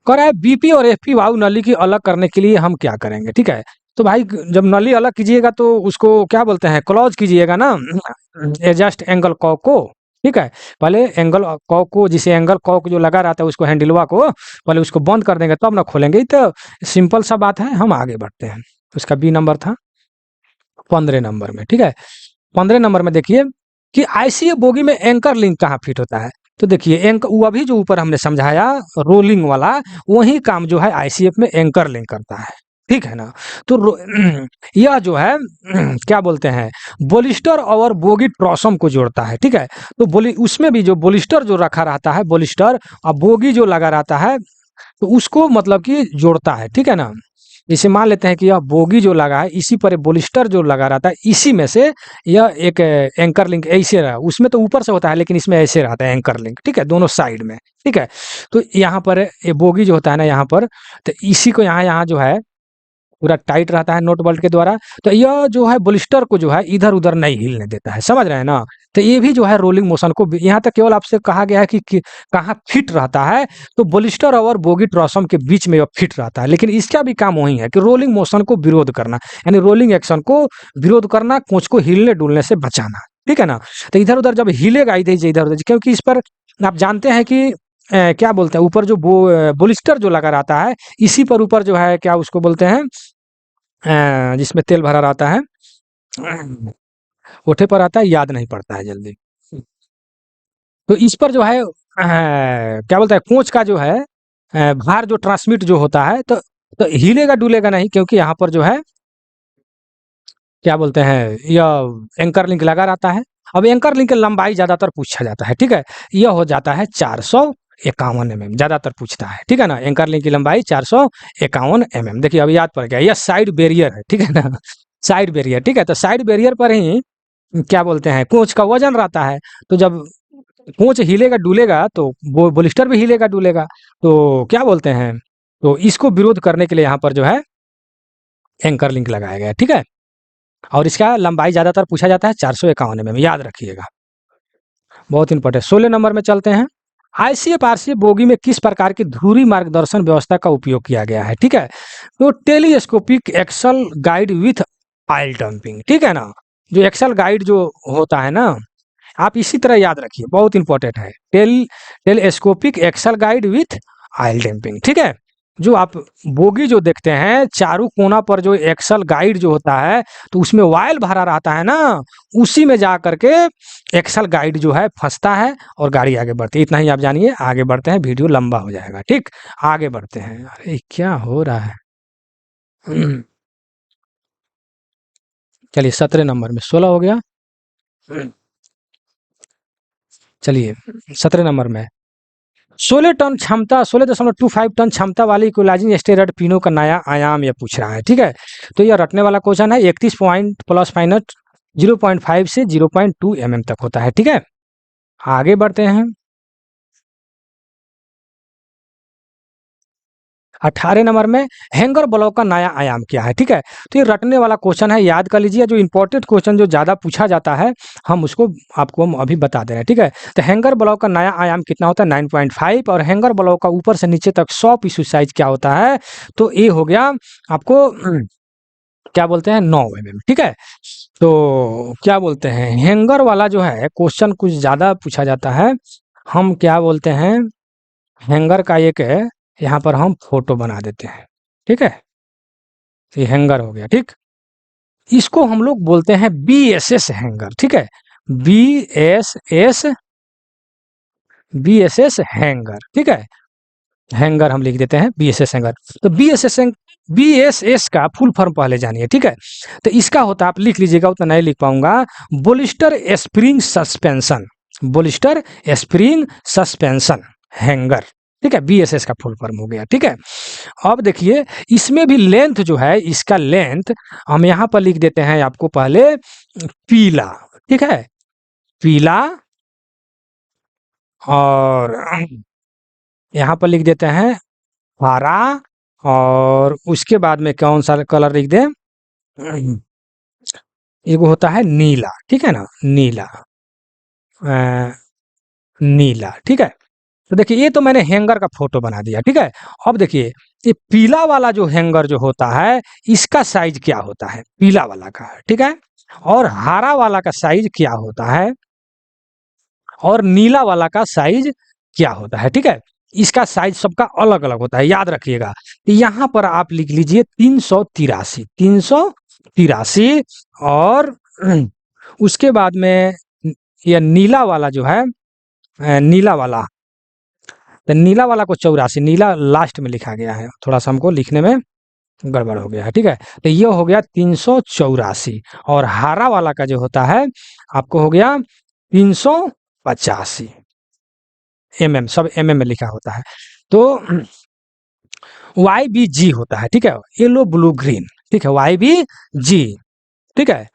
कह रहा है बीपी और एफपी वायु नली की अलग करने के लिए हम क्या करेंगे, ठीक है। तो भाई जब नली अलग कीजिएगा तो उसको क्या बोलते हैं, क्लोज कीजिएगा ना, एडजस्ट एंगल कॉक को, ठीक है। पहले एंगल कॉक को, जिसे एंगल कॉक जो लगा रहता है उसको, हैंडलवा को पहले उसको बंद कर देंगे तब ना खोलेंगे, तो सिंपल सा बात है। हम आगे बढ़ते हैं, उसका बी नंबर था 15 नंबर में, ठीक है। 15 नंबर में देखिए कि आईसीए बोगी में एंकर लिंक कहाँ फिट होता है। तो देखिए एंकर, वो अभी जो ऊपर हमने समझाया रोलिंग वाला, वही काम जो है आईसीएफ में एंकर लिंक करता है, ठीक है ना। तो यह जो है क्या बोलते हैं, बोलिस्टर और बोगी ट्रॉसम को जोड़ता है, ठीक है। तो बोली उसमें भी जो बोलिस्टर जो रखा रहता है, बोलिस्टर और बोगी जो लगा रहता है, तो उसको मतलब कि जोड़ता है, ठीक है ना। जैसे मान लेते हैं कि यह बोगी जो लगा है, इसी पर बोलिस्टर जो लगा रहता है, इसी में से यह एक एंकर लिंक ऐसे रहा, उसमें तो ऊपर से होता है लेकिन इसमें ऐसे रहता है एंकर लिंक, ठीक है, दोनों साइड में, ठीक है। तो यहाँ पर ये बोगी जो होता है ना यहाँ पर, तो इसी को यहाँ यहाँ जो है पूरा टाइट रहता है नोट बोल्ट के द्वारा। तो यह जो है बोलिस्टर को जो है इधर उधर नहीं हिलने देता है, समझ रहे हैं ना। तो ये भी जो है रोलिंग मोशन को, यहाँ तक केवल आपसे कहा गया है कि कहाँ फिट रहता है, तो बोलिस्टर और बोगी ट्रॉसम के बीच में यह फिट रहता है, लेकिन इसका भी काम वही है कि रोलिंग मोशन को विरोध करना, यानी रोलिंग एक्शन को विरोध करना, कोच को हिलने डुलने से बचाना, ठीक है ना। तो इधर उधर जब हिलेगा इधर उधर, क्योंकि इस पर आप जानते हैं कि क्या बोलते हैं, ऊपर जो बोलिस्टर जो लगा रहता है, इसी पर ऊपर जो है क्या उसको बोलते हैं, जिसमें तेल भरा रहता है, ओठे पर आता है, याद नहीं पड़ता है जल्दी। तो इस पर जो है क्या बोलता है, कोच का जो है भार जो ट्रांसमिट जो होता है, तो हिलेगा डुलेगा नहीं, क्योंकि यहाँ पर जो है क्या बोलते हैं, यह एंकर लिंक लगा रहता है। अब एंकर लिंक की लंबाई ज्यादातर पूछा जाता है, ठीक है। यह हो जाता है 451 mm, ज्यादातर पूछता है, ठीक है ना। एंकर लिंक की लंबाई 451 mm, देखिए अब याद पड़ गया, यह साइड बैरियर है, ठीक है ना, साइड बैरियर, ठीक है। तो साइड बैरियर पर ही क्या बोलते हैं, कोच का वजन रहता है। तो जब कोच हिलेगा डुलेगा तो वो बोलिस्टर भी हिलेगा डुलेगा, तो क्या बोलते हैं, तो इसको विरोध करने के लिए यहाँ पर जो है एंकर लिंक लगाया गया है, ठीक है। और इसका लंबाई ज्यादातर पूछा जाता है 451 mm, याद रखिएगा, बहुत इंपॉर्टेंट। 16 नंबर में चलते हैं। आईसीएफ आरसीएफ बोगी में किस प्रकार की धुरी मार्गदर्शन व्यवस्था का उपयोग किया गया है, ठीक है। तो telescopic axle guide with oil dumping, ठीक है ना। जो एक्सल गाइड जो होता है ना, आप इसी तरह याद रखिए, बहुत इंपॉर्टेंट है। Telescopic axle guide with oil damping, ठीक है। जो आप बोगी जो देखते हैं चारों कोना पर जो एक्सल गाइड जो होता है, तो उसमें ऑयल भरा रहता है ना, उसी में जा करके एक्सल गाइड जो है फंसता है और गाड़ी आगे बढ़ती है। इतना ही आप जानिए, आगे बढ़ते हैं, वीडियो लंबा हो जाएगा, ठीक। आगे बढ़ते हैं, अरे क्या हो रहा है। चलिए 17 नंबर में 16 हो गया। चलिए 17 नंबर में 16.25 टन क्षमता वाली कोलाजिन स्टेरॉयड पिनों का नया आयाम ये पूछ रहा है। ठीक है, तो यह रटने वाला क्वेश्चन है। 31 पॉइंट प्लस माइनस 0.5 से 0.2 mm तक होता है। ठीक है, आगे बढ़ते हैं। 18 नंबर में हैंगर ब्लॉक का नया आयाम क्या है। ठीक है, तो ये रटने वाला क्वेश्चन है, याद कर लीजिए। जो इंपॉर्टेंट क्वेश्चन जो ज़्यादा पूछा जाता है हम उसको आपको हम अभी बता दे रहे हैं। ठीक है, तो हैंगर ब्लॉक का नया आयाम कितना होता है 9.5, और हैंगर ब्लॉक का ऊपर से नीचे तक 100 पीस साइज क्या होता है, तो ये हो गया आपको क्या बोलते हैं 9 mm। ठीक है, तो क्या बोलते हैं हैंगर वाला जो है क्वेश्चन कुछ ज़्यादा पूछा जाता है। हम क्या बोलते हैं हैंगर का एक यहाँ पर हम फोटो बना देते हैं। ठीक है, ये हैंगर हो गया। ठीक, इसको हम लोग बोलते हैं BSS हैंगर। ठीक है, BSS हैंगर। ठीक है, हैंगर हम लिख देते हैं BSS हैंगर। तो BSS का फुल फॉर्म पहले जानिए। ठीक है, तो इसका होता है, आप लिख लीजिएगा, उतना नहीं लिख पाऊंगा, bolster spring suspension. Bolster spring suspension hanger. ठीक है, BSS का फुल फॉर्म हो गया। ठीक है, अब देखिए इसमें भी लेंथ जो है, इसका लेंथ हम यहाँ पर लिख देते हैं आपको पहले पीला। ठीक है, पीला, और यहाँ पर लिख देते हैं हरा, और उसके बाद में कौन सा कलर लिख दें, एक होता है नीला। ठीक है ना, नीला, नीला। ठीक है, तो देखिए ये तो मैंने हैंगर का फोटो बना दिया। ठीक है, अब देखिए ये पीला वाला जो हैंगर जो होता है इसका साइज क्या होता है, पीला वाला का। ठीक है, और हरा वाला का साइज क्या होता है, और नीला वाला का साइज क्या होता है। ठीक है, इसका साइज सबका अलग अलग होता है, याद रखिएगा। यहाँ पर आप लिख लीजिए 383, 383, और उसके बाद में यह नीला वाला जो है, नीला वाला, तो नीला वाला को 84, नीला लास्ट में लिखा गया है, थोड़ा सा हमको लिखने में गड़बड़ हो गया है। ठीक है, तो ये हो गया 384, और हरा वाला का जो होता है आपको हो गया 385 mm, सब mm में लिखा होता है। तो YBG होता है। ठीक है, येलो ब्लू ग्रीन। ठीक है, YBG। ठीक है,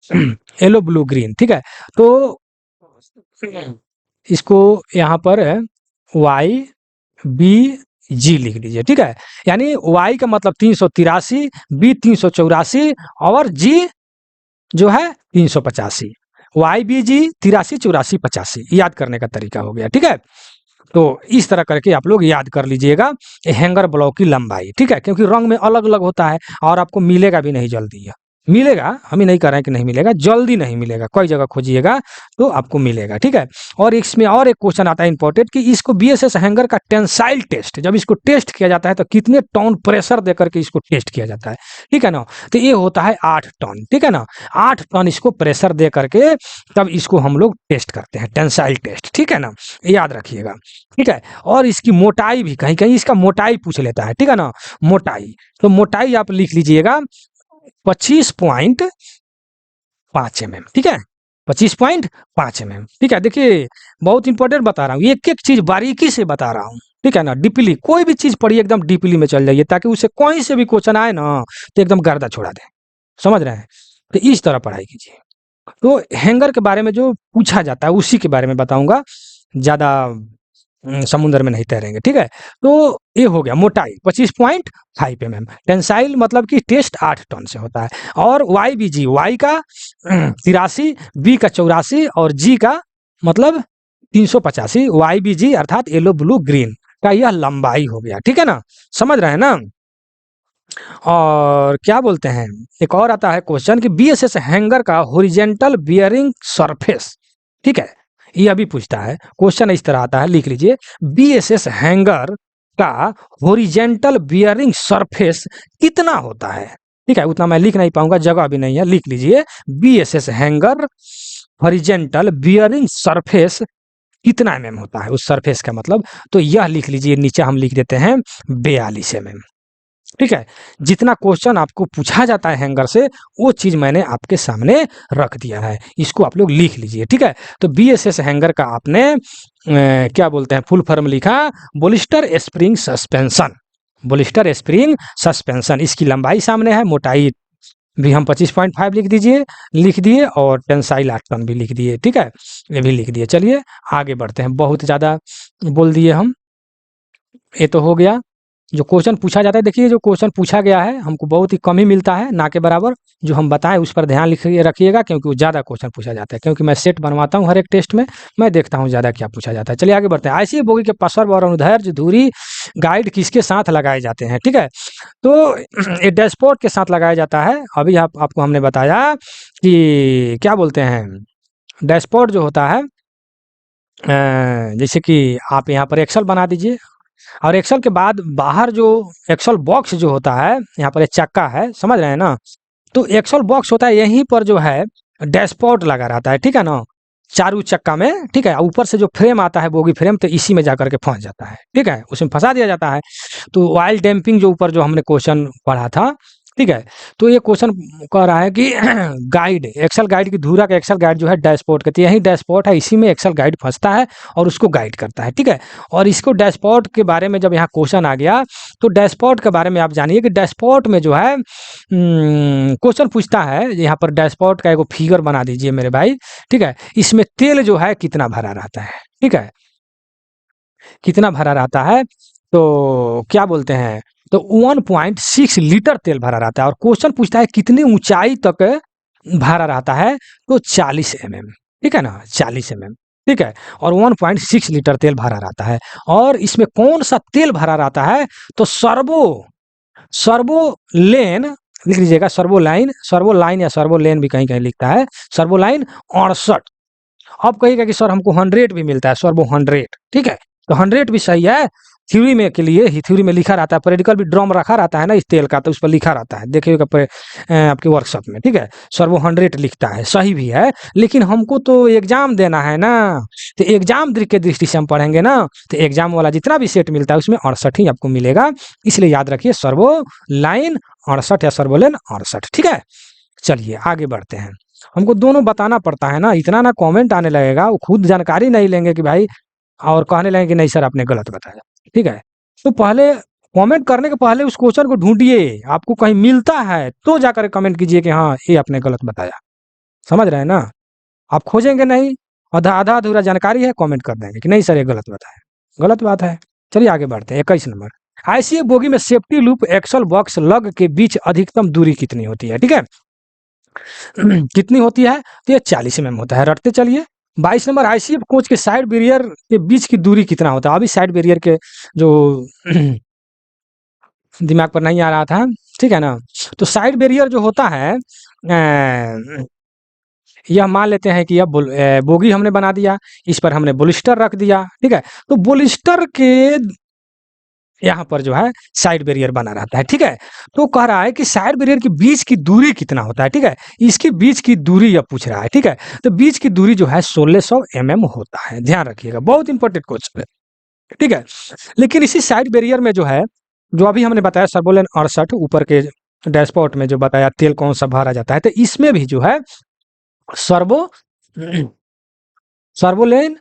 येलो ब्लू ग्रीन। ठीक है, तो इसको यहाँ पर YBG लिख लीजिए। ठीक है, यानी Y का मतलब 383, B 384, और G जो है 385। YBG 83, 84, 85 याद करने का तरीका हो गया। ठीक है, तो इस तरह करके आप लोग याद कर लीजिएगा हैंगर ब्लॉक की लंबाई। ठीक है, क्योंकि रंग में अलग अलग होता है, और आपको मिलेगा भी नहीं जल्दी। मिलेगा, हम ही नहीं कर रहे हैं कि नहीं मिलेगा, जल्दी नहीं मिलेगा, कोई जगह खोजिएगा तो आपको मिलेगा। ठीक है, और इसमें और एक क्वेश्चन आता है इंपॉर्टेंट, कि इसको BSS हैंगर का टेंसाइल टेस्ट, जब इसको टेस्ट किया जाता है तो कितने टन प्रेशर देकर के इसको टेस्ट किया जाता है। ठीक है ना, तो ये होता है 8 टन। ठीक है ना, 8 टन इसको प्रेशर दे करके तब इसको हम लोग टेस्ट करते हैं, टेंसाइल टेस्ट। ठीक है ना, याद रखिएगा। ठीक है, और इसकी मोटाई भी कहीं कहीं इसका मोटाई पूछ लेता है। ठीक है ना, मोटाई, तो मोटाई आप लिख लीजिएगा 25.5 mm। ठीक है, 25.5 mm। ठीक है, देखिए बहुत इंपॉर्टेंट बता रहा हूँ, एक एक चीज बारीकी से बता रहा हूँ। ठीक है ना, डीपली कोई भी चीज पढ़िए एकदम डीपली में चल जाइए, ताकि उसे कोई से भी क्वेश्चन आए ना तो एकदम गर्दा छोड़ा दे। समझ रहे हैं, तो इस तरह पढ़ाई कीजिए। तो हैंगर के बारे में जो पूछा जाता है उसी के बारे में बताऊंगा, ज्यादा समुद्र में नहीं तैरेंगे। ठीक है, तो ये हो गया मोटाई 25.5 mm, टेंसाइल मतलब कि टेस्ट 8 टन से होता है, और YBG, Y का 83, B का 84, और G का मतलब 385, YBG अर्थात येलो ब्लू ग्रीन का यह लंबाई हो गया। ठीक है ना, समझ रहे हैं ना। और क्या बोलते हैं, एक और आता है क्वेश्चन कि BSS हैंगर का हॉरिजॉन्टल बियरिंग सरफेस। ठीक है, ये अभी पूछता है क्वेश्चन, इस तरह आता है, लिख लीजिए BSS हैंगर का हॉरिजॉन्टल बियरिंग सरफेस कितना होता है। ठीक है, उतना मैं लिख नहीं पाऊंगा, जगह भी नहीं है, लिख लीजिए BSS hanger horizontal bearing surface कितना mm होता है, उस सरफेस का मतलब, तो यह लिख लीजिए, नीचे हम लिख देते हैं 42 mm। ठीक है। जितना क्वेश्चन आपको पूछा जाता है हैंगर से वो चीज़ मैंने आपके सामने रख दिया है, इसको आप लोग लिख लीजिए, ठीक है। तो BSS हैंगर का आपने क्या बोलते हैं फुल फॉर्म लिखा, बोलिस्टर spring suspension, bolster spring suspension. इसकी लंबाई सामने है, मोटाई भी हम 25.5 लिख दीजिए, लिख दिए, और टेंसाइल 8 टन भी लिख दिए, ठीक है, ये भी लिख दिए। चलिए आगे बढ़ते हैं, बहुत ज़्यादा बोल दिए हम, ये तो हो गया। जो क्वेश्चन पूछा जाता है, देखिए जो क्वेश्चन पूछा गया है हमको बहुत ही कम ही मिलता है, ना के बराबर। जो हम बताएं उस पर ध्यान लिखिए रखिएगा, क्योंकि वो ज़्यादा क्वेश्चन पूछा जाता है, क्योंकि मैं सेट बनवाता हूँ हर एक टेस्ट में, मैं देखता हूँ ज़्यादा क्या पूछा जाता है। चलिए आगे बढ़ते हैं। आईसी बोगी के पार्श्व और अनुदैर्ध्य धुरी गाइड किसके साथ लगाए जाते हैं, ठीक है। तो ये डैशबोर्ड के साथ लगाया जाता है। अभी आपको हमने बताया कि क्या बोलते हैं, डैशबोर्ड जो होता है, जैसे कि आप यहाँ पर एक्सेल बना दीजिए, और एक्सेल के बाद बाहर जो एक्सेल बॉक्स जो होता है, यहाँ पर एक चक्का है, समझ रहे हैं ना। तो एक्सेल बॉक्स होता है, यहीं पर जो है डैशबोर्ड लगा रहता है, ठीक है ना, चारू चक्का में, ठीक है। ऊपर से जो फ्रेम आता है बोगी फ्रेम, तो इसी में जाकर के फंस जाता है, ठीक है, उसमें फंसा दिया जाता है। तो ऑयल डैम्पिंग जो ऊपर जो हमने क्वेश्चन पढ़ा था, ठीक है। तो ये क्वेश्चन कह रहा है कि गाइड, एक्सेल गाइड की धुरा का एक्सेल गाइड जो है डैशबोर्ड का, तो यही डैशबोर्ड है, इसी में एक्सेल गाइड फंसता है और उसको गाइड करता है, ठीक है। और इसको डैशबोर्ड के बारे में जब यहाँ क्वेश्चन आ गया, तो डैशबोर्ड के बारे में आप जानिए कि डैशबोर्ड में जो है क्वेश्चन पूछता है, यहाँ पर डैशबोर्ड का एक फिगर बना दीजिए मेरे भाई, ठीक है। इसमें तेल जो है कितना भरा रहता है, ठीक है, कितना भरा रहता है, तो क्या बोलते हैं, तो 1.6 लीटर तेल भरा रहता है। और क्वेश्चन पूछता है कितनी ऊंचाई तक भरा रहता है, तो 40 mm, ठीक है ना, 40 mm, ठीक है। और 1.6 लीटर तेल भरा रहता है। और इसमें कौन सा तेल भरा रहता है, तो सर्वोलेन लिख लीजिएगा, सर्वोलाइन, सर्वोलाइन या सर्वोलेन भी कहीं कहीं लिखता है, सर्वोलाइन 68। अब कहिएगा कि सर हमको 100 भी मिलता है, सर्वो 100, ठीक है, तो 100 भी सही है। थ्योरी में के लिए ही थ्योरी में लिखा रहता है, प्रैक्टिकल भी ड्रम रखा रहता है ना इस तेल का, तो उस पर लिखा रहता है, देखिएगा आपके वर्कशॉप में, ठीक है। सर्वो 100 लिखता है, सही भी है, लेकिन हमको तो एग्जाम देना है ना, तो एग्जाम के दृष्टि से हम पढ़ेंगे ना, तो एग्जाम वाला जितना भी सेट मिलता है उसमें 68 ही आपको मिलेगा। इसलिए याद रखिए सर्वो लाइन 68 या सर्वोलेन 68, ठीक है। चलिए आगे बढ़ते हैं। हमको दोनों बताना पड़ता है ना, इतना ना कमेंट आने लगेगा, वो खुद जानकारी नहीं लेंगे कि भाई, और कहने लगे कि नहीं सर आपने गलत बताया, ठीक है। तो पहले कमेंट करने के पहले उस क्वेश्चन को ढूंढिए, आपको कहीं मिलता है तो जाकर कमेंट कीजिए कि हाँ ये आपने गलत बताया, समझ रहे हैं ना। आप खोजेंगे नहीं, आधा आधा अधूरा जानकारी है, कमेंट कर देंगे कि नहीं सर ये गलत बताया, गलत बात है। चलिए आगे बढ़ते हैं। 21 नंबर, आईसीएफ बोगी में सेफ्टी लूप एक्सल बॉक्स लग के बीच अधिकतम दूरी कितनी होती है, ठीक है। कितनी होती है, तो ये 40 mm होता है, रटते चलिए। 22 नंबर, आईसीएफ कोच के साइड बैरियर के बीच की दूरी कितना होता है। अभी साइड बैरियर के जो दिमाग पर नहीं आ रहा था, ठीक है ना। तो साइड बैरियर जो होता है, यह मान लेते हैं कि अब बोगी हमने बना दिया, इस पर हमने बोलिस्टर रख दिया, ठीक है। तो बोलिस्टर के यहाँ पर जो है साइड बैरियर बना रहता है, ठीक है। तो कह रहा है कि साइड बैरियर के बीच की दूरी कितना होता है, ठीक है। इसकी बीच की दूरी यह पूछ रहा है, ठीक है। तो बीच की दूरी जो है 1600 mm होता है, ध्यान रखिएगा, बहुत इंपॉर्टेंट क्वेश्चन है, ठीक है। लेकिन इसी साइड बैरियर में जो है, जो अभी हमने बताया सर्वोलेन 68, ऊपर के डैशबोर्ड में जो बताया तेल कौन सा भरा जाता है, तो इसमें भी जो है सर्वोलेन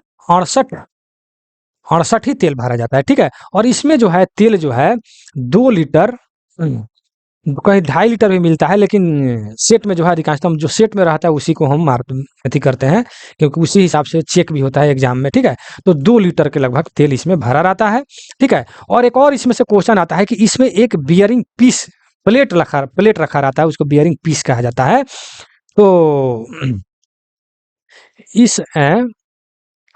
68 ही तेल भरा जाता है, ठीक है। और इसमें जो है तेल जो है 2 लीटर, कहीं 2.5 लीटर भी मिलता है, लेकिन सेट में जो है अधिकांशतः जो सेट में रहता है उसी को हम अथी करते हैं, क्योंकि उसी हिसाब से चेक भी होता है एग्जाम में, ठीक है। तो 2 लीटर के लगभग तेल इसमें भरा रहता है, ठीक है। और एक और इसमें से क्वेश्चन आता है कि इसमें एक बियरिंग पीस प्लेट रखा रहता है, उसको बियरिंग पीस कहा जाता है। तो इस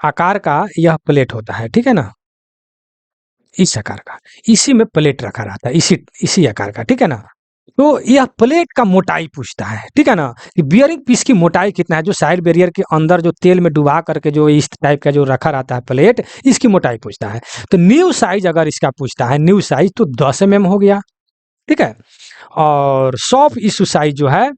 आकार का यह प्लेट होता है, ठीक है ना, इस आकार का, इसी में प्लेट रखा रहता है, इसी आकार का, ठीक है ना। तो यह प्लेट का मोटाई पूछता है, ठीक है ना, कि बियरिंग पीस की मोटाई कितना है, जो साइड बैरियर के अंदर जो तेल में डुबा करके जो इस टाइप का जो रखा रहता है प्लेट, इसकी मोटाई पूछता है। तो न्यू साइज अगर इसका पूछता है, न्यू साइज तो 10 mm हो गया, ठीक है। और सॉफ्ट इशू साइज जो है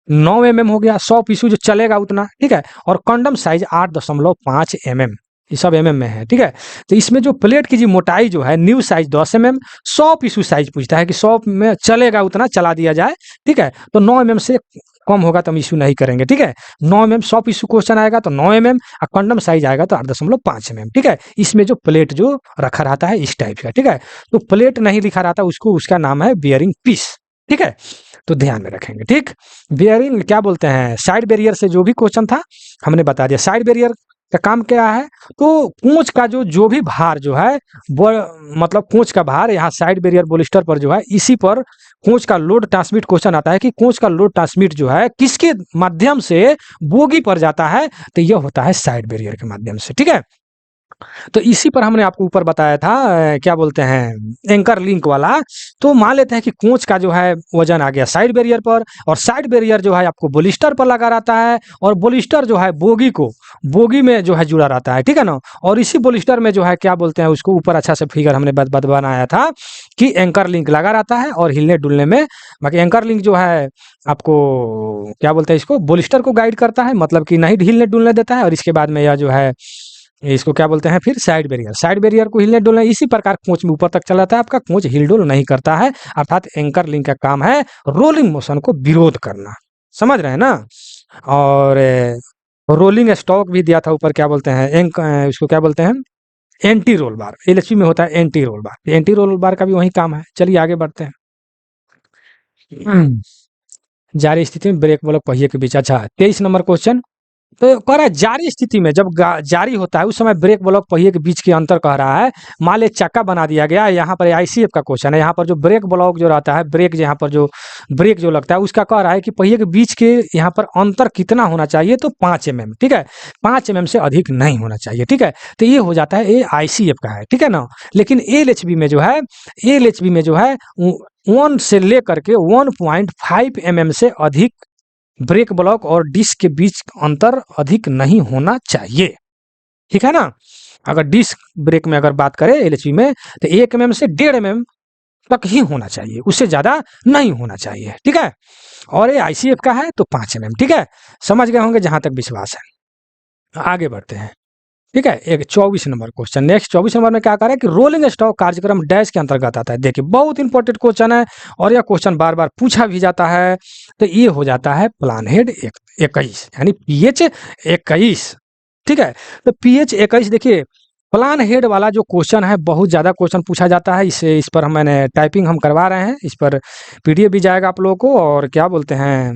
9 mm हो गया, 100 पीसू जो चलेगा उतना, ठीक है। और कंडम साइज 8.5 mm, ये सब mm में है, ठीक है। तो इसमें जो प्लेट की जी मोटाई जो है न्यू साइज 10 mm, 100 पीसू साइज पूछता है कि 100 में चलेगा उतना चला दिया जाए, ठीक है। तो 9 mm से कम होगा तो हम इशू नहीं करेंगे, ठीक है। 9 mm 100 पीसू क्वेश्चन आएगा तो 9 mm, और कंडम साइज आएगा तो 8.5 mm, ठीक है। इसमें जो प्लेट जो रखा रहता है इस टाइप का, ठीक है। तो प्लेट नहीं लिखा रहता उसको, उसका नाम है बियरिंग पीस, ठीक है। तो ध्यान में रखेंगे, ठीक। बियरिंग क्या बोलते हैं, साइड बैरियर से जो भी क्वेश्चन था हमने बता दिया। साइड बैरियर का काम क्या है, तो कोच का जो भी भार जो है वो, मतलब कोच का भार यहाँ साइड बैरियर बोलिस्टर पर जो है, इसी पर कोच का लोड ट्रांसमिट क्वेश्चन आता है कि कोच का लोड ट्रांसमिट जो है किसके माध्यम से बोगी पर जाता है, तो यह होता है साइड बैरियर के माध्यम से, ठीक है। तो इसी पर हमने आपको ऊपर बताया था क्या बोलते हैं एंकर लिंक वाला। तो मान लेते हैं कि कोच का जो है वजन आ गया साइड बैरियर पर, और साइड बैरियर जो है आपको बोलिस्टर पर लगा रहता है, और बोलिस्टर जो है बोगी में जो है जुड़ा रहता है, ठीक है ना। और इसी बोलिस्टर में जो है क्या बोलते हैं उसको, ऊपर अच्छा से फिगर हमने बनाया था कि एंकर लिंक लगा रहता है और हिलने डुलने में, बाकी एंकर लिंक जो है आपको क्या बोलते हैं इसको, बोलिस्टर को गाइड करता है, मतलब कि नहीं हिलने डुलने देता है। और इसके बाद में यह जो है इसको क्या बोलते हैं फिर साइड बैरियर को हिलने डुलने, इसी प्रकार कोच में ऊपर तक चलाता है आपका, कोच हिल डुल नहीं करता है। अर्थात एंकर लिंक का काम है रोलिंग मोशन को विरोध करना, समझ रहे हैं ना। और रोलिंग स्टॉक भी दिया था ऊपर, क्या बोलते हैं उसको क्या बोलते हैं, एंटी रोल बार। एलएचपी में होता है anti roll bar, anti roll bar का भी वही काम है। चलिए आगे बढ़ते हैं। जारी स्थिति में ब्रेक वाला पहिए के बीच, अच्छा 23 नंबर क्वेश्चन। तो कह रहा है जारी स्थिति में जब जारी होता है उस समय ब्रेक ब्लॉक पहिए के बीच के अंतर कह रहा है। मान ले चक्का बना दिया गया, यहाँ पर आईसीएफ का क्वेश्चन है, यहाँ पर जो ब्रेक ब्लॉक जो रहता है, ब्रेक यहाँ पर जो ब्रेक जो लगता है उसका कह रहा है कि पहिए के बीच के यहाँ पर अंतर कितना होना चाहिए, तो 5 mm, ठीक है। 5 mm से अधिक नहीं होना चाहिए, ठीक है। तो ये हो जाता है, ये आईसीएफ का है, ठीक है ना। लेकिन एलएचबी में जो है, एलएचबी में जो है 1 से लेकर के 1.5 mm से अधिक ब्रेक ब्लॉक और डिस्क के बीच अंतर अधिक नहीं होना चाहिए, ठीक है ना। अगर डिस्क ब्रेक में अगर बात करें एलएचबी में, तो 1 mm से 1.5 mm तक ही होना चाहिए, उससे ज्यादा नहीं होना चाहिए, ठीक है। और ये आईसीएफ का है तो 5 mm, ठीक है। समझ गए होंगे जहां तक विश्वास है। आगे बढ़ते हैं, ठीक है। एक 24 नंबर क्वेश्चन, नेक्स्ट 24 नंबर में क्या कर रहा है कि रोलिंग स्टॉक कार्यक्रम डैश के अंतर्गत आता है। देखिए बहुत इंपॉर्टेंट क्वेश्चन है, और यह क्वेश्चन बार बार पूछा भी जाता है। तो ये हो जाता है प्लान हेड 21, यानी पीएच 21, ठीक है। तो पीएच 21 देखिए, प्लान हेड वाला जो क्वेश्चन है बहुत ज़्यादा क्वेश्चन पूछा जाता है। इस पर मैंने टाइपिंग हम करवा रहे हैं, इस पर पीडीएफ भी जाएगा आप लोगों को, और क्या बोलते हैं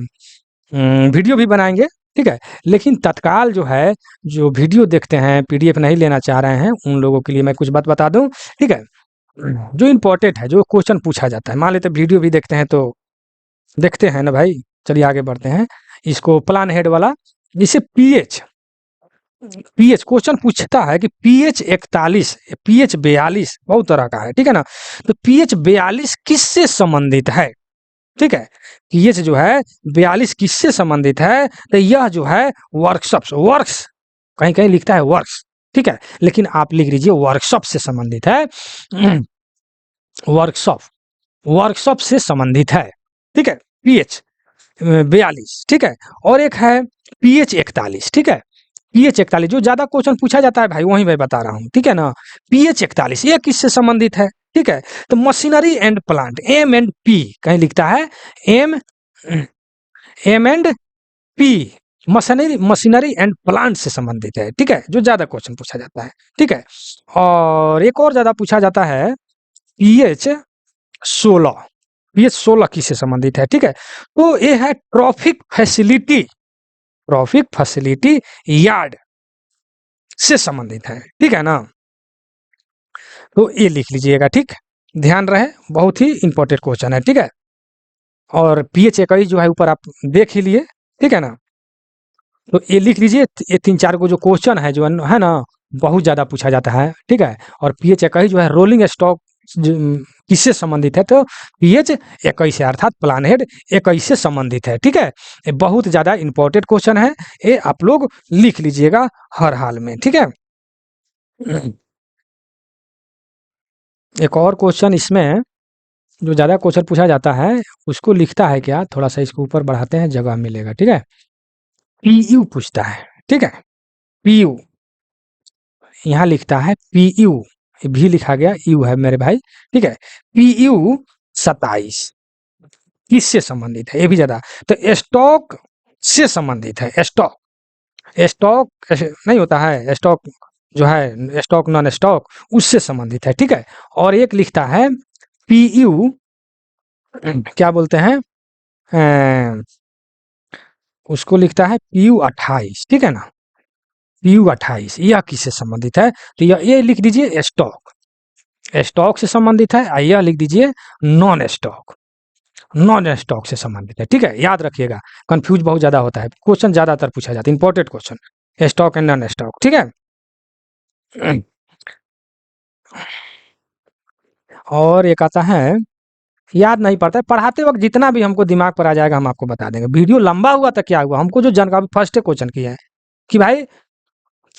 वीडियो भी बनाएंगे, ठीक है। लेकिन तत्काल जो है, जो वीडियो देखते हैं पीडीएफ नहीं लेना चाह रहे हैं, उन लोगों के लिए मैं कुछ बात बता दूं, ठीक है। जो इम्पोर्टेंट है, जो क्वेश्चन पूछा जाता है, मान लेते वीडियो भी देखते हैं तो देखते हैं ना भाई। चलिए आगे बढ़ते हैं। इसको प्लान हेड वाला, जिसे पीएच पीएच क्वेश्चन पूछता है कि पीएच 41, पीएच 42 बहुत तरह का है, ठीक है ना। तो पीएच 42 किससे संबंधित है, ठीक है। पीएच जो है 42 किससे संबंधित है, तो यह जो है वर्क्स, कहीं कहीं लिखता है वर्क्स, ठीक है, लेकिन आप लिख लीजिए वर्कशॉप से संबंधित है। वर्कशॉप, वर्कशॉप से संबंधित है, ठीक है। पीएच 42, ठीक है। और एक है पीएच 41, ठीक है। पीएच 41 जो ज्यादा क्वेश्चन पूछा जाता है भाई, वही मैं बता रहा हूँ, ठीक है ना। पीएच 41 ये किससे संबंधित है, ठीक है। तो machinery and plant, M and P, कहीं लिखता है M and P, machinery and plant से संबंधित है, ठीक है, जो ज्यादा क्वेश्चन पूछा जाता है, ठीक है। और एक और ज्यादा पूछा जाता है पीएच 16, पीएच 16 किससे संबंधित है, ठीक है। तो ये है ट्रॉफिक फैसिलिटी यार्ड से संबंधित है, ठीक है ना। तो ये लिख लीजिएगा, ठीक, ध्यान रहे, बहुत ही इंपॉर्टेंट क्वेश्चन है, ठीक है। और पीएच 21 जो है ऊपर आप देख ही लिए, ठीक है ना। तो ये लिख लीजिए, ये 3-4 को जो क्वेश्चन है जो है ना, बहुत ज़्यादा पूछा जाता है, ठीक है। और पीएच 21 जो है रोलिंग स्टॉक किससे संबंधित है, तो पीएच 21 है, अर्थात प्लान हेड 21 से संबंधित है, ठीक है। ये बहुत ज़्यादा इंपॉर्टेंट क्वेश्चन है, ये आप लोग लिख लीजिएगा हर हाल में, ठीक है। एक और क्वेश्चन इसमें जो ज़्यादा क्वेश्चन पूछा जाता है उसको लिखता है क्या, थोड़ा सा इसको ऊपर बढ़ाते हैं, जगह मिलेगा, ठीक है। पीयू पूछता है, ठीक है। पीयू यहाँ लिखता है PU, भी लिखा गया, यू है मेरे भाई, ठीक है। PU 27 किससे संबंधित है, ये भी ज्यादा, तो स्टॉक से संबंधित है। स्टॉक, स्टॉक नहीं होता है, स्टॉक जो है स्टॉक नॉन स्टॉक, उससे संबंधित है, ठीक है। और एक लिखता है PU क्या बोलते हैं, उसको लिखता है PU 28, ठीक है ना, PU 28, यह किससे संबंधित है, तो ये लिख दीजिए स्टॉक, स्टॉक से संबंधित है। यह लिख दीजिए नॉन स्टॉक, नॉन स्टॉक से संबंधित है, ठीक है। याद रखिएगा, कंफ्यूज बहुत ज्यादा होता है, क्वेश्चन ज्यादातर पूछा जाता है, important question, stock and non stock, ठीक है। और एक आता है, याद नहीं पड़ता है, पढ़ाते वक्त जितना भी हमको दिमाग पर आ जाएगा हम आपको बता देंगे। वीडियो लंबा हुआ तो क्या हुआ, हमको जो जानकारी फर्स्ट क्वेश्चन की है कि भाई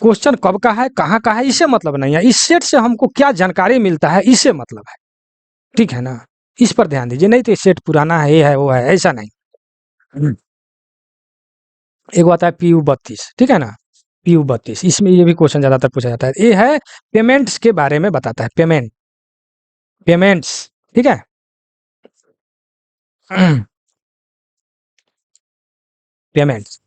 क्वेश्चन कब का है, कहाँ का है, इससे मतलब नहीं है, इस सेट से हमको क्या जानकारी मिलता है, इससे मतलब है, ठीक है ना। इस पर ध्यान दीजिए, नहीं तो ये सेट पुराना है, ये है वो है, ऐसा नहीं। एक आता है PU 32, ठीक है ना, PU 32, इसमें ये भी क्वेश्चन ज्यादातर पूछा जाता है। ये है पेमेंट्स के बारे में बताता है, पेमेंट्स, ठीक है। पेमेंट्स,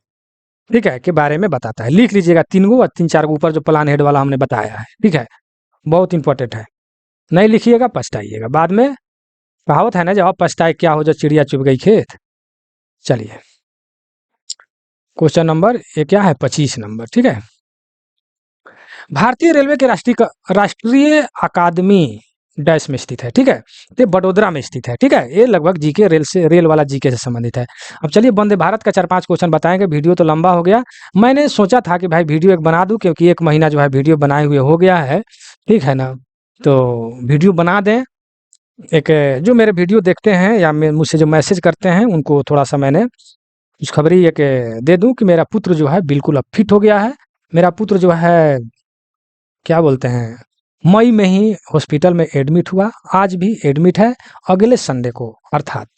ठीक है, के बारे में बताता है, लिख लीजिएगा 3 गो और 3-4 गो ऊपर जो प्लान हेड वाला हमने बताया है, ठीक है, बहुत इंपॉर्टेंट है। नहीं लिखिएगा पछताइएगा बाद में, कहावत है ना, जब पछताए क्या हो, जो चिड़िया चुभ गई खेत। चलिए क्वेश्चन नंबर ये क्या है, 25 नंबर, ठीक है। भारतीय रेलवे के राष्ट्रीय अकादमी डैश में स्थित है, ठीक है, ये बड़ोदरा में स्थित है, ठीक है। ये लगभग जीके रेल वाला जीके से संबंधित है। अब चलिए वंदे भारत का 4-5 क्वेश्चन बताएंगे, वीडियो तो लंबा हो गया, मैंने सोचा था कि भाई वीडियो एक बना दूं, क्योंकि 1 महीना जो है वीडियो बनाए हुए हो गया है, ठीक है ना, तो वीडियो बना दें। एक जो मेरे वीडियो देखते हैं या मुझसे जो मैसेज करते हैं उनको थोड़ा सा मैंने खुशखबरी एक दे दूं कि मेरा पुत्र जो है बिल्कुल अब फिट हो गया है। मेरा पुत्र जो है क्या बोलते हैं, मई में ही हॉस्पिटल में एडमिट हुआ, आज भी एडमिट है। अगले संडे को, अर्थात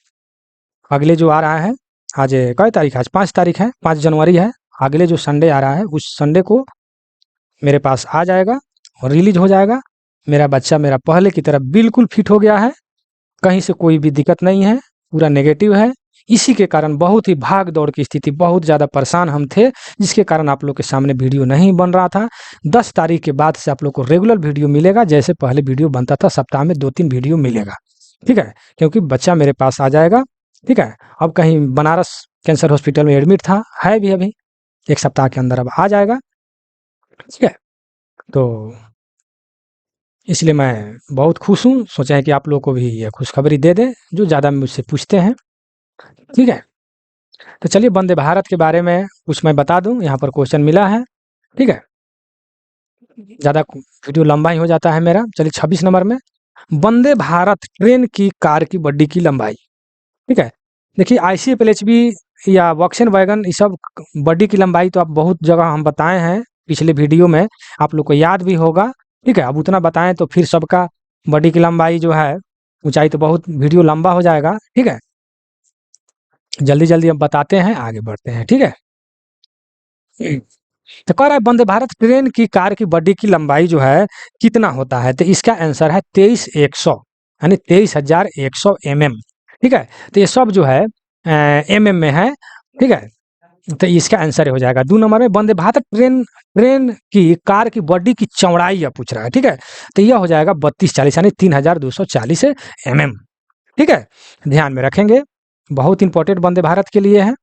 अगले जो आ रहा है, आज कई तारीख है, आज 5 तारीख है, 5 जनवरी है, अगले जो संडे आ रहा है उस संडे को मेरे पास आ जाएगा और रिलीज हो जाएगा। मेरा बच्चा मेरा पहले की तरह बिल्कुल फिट हो गया है, कहीं से कोई भी दिक्कत नहीं है, पूरा नेगेटिव है। इसी के कारण बहुत ही भाग दौड़ की स्थिति, बहुत ज़्यादा परेशान हम थे, जिसके कारण आप लोग के सामने वीडियो नहीं बन रहा था। 10 तारीख के बाद से आप लोग को रेगुलर वीडियो मिलेगा, जैसे पहले वीडियो बनता था, सप्ताह में 2-3 वीडियो मिलेगा, ठीक है, क्योंकि बच्चा मेरे पास आ जाएगा, ठीक है। अब कहीं बनारस कैंसर हॉस्पिटल में एडमिट था, है भी अभी, 1 सप्ताह के अंदर अब आ जाएगा, ठीक है। तो इसलिए मैं बहुत खुश हूँ, सोचा है कि आप लोग को भी ये खुशखबरी दे दें, जो ज़्यादा मुझसे पूछते हैं, ठीक है। तो चलिए वंदे भारत के बारे में कुछ मैं बता दूं, यहाँ पर क्वेश्चन मिला है, ठीक है, ज़्यादा वीडियो लंबा ही हो जाता है मेरा। चलिए 26 नंबर में, वंदे भारत ट्रेन की कार की बॉडी की लंबाई, ठीक है। देखिए ICFLHB या वॉक्सन वैगन, ये सब बॉडी की लंबाई तो आप बहुत जगह हम बताए हैं पिछले वीडियो में, आप लोग को याद भी होगा, ठीक है। अब उतना बताएं तो फिर सबका बॉडी की लंबाई जो है, ऊंचाई तो बहुत वीडियो लंबा हो जाएगा, ठीक है। जल्दी जल्दी हम बताते हैं, आगे बढ़ते हैं, ठीक है। तो कह रहा है वंदे भारत ट्रेन की कार की बॉडी की लंबाई जो है कितना होता है, तो इसका आंसर है 23,100, यानी 23,100 mm, ठीक है। तो ये सब जो है mm में है, ठीक है, तो इसका आंसर हो जाएगा 2 नंबर में। वंदे भारत ट्रेन की कार की बॉडी की चौड़ाई यह पूछ रहा है, ठीक है, तो यह हो जाएगा 3240, यानी 3240 mm, ठीक है। ध्यान में रखेंगे, बहुत इंपॉर्टेंट वंदे भारत के लिए है।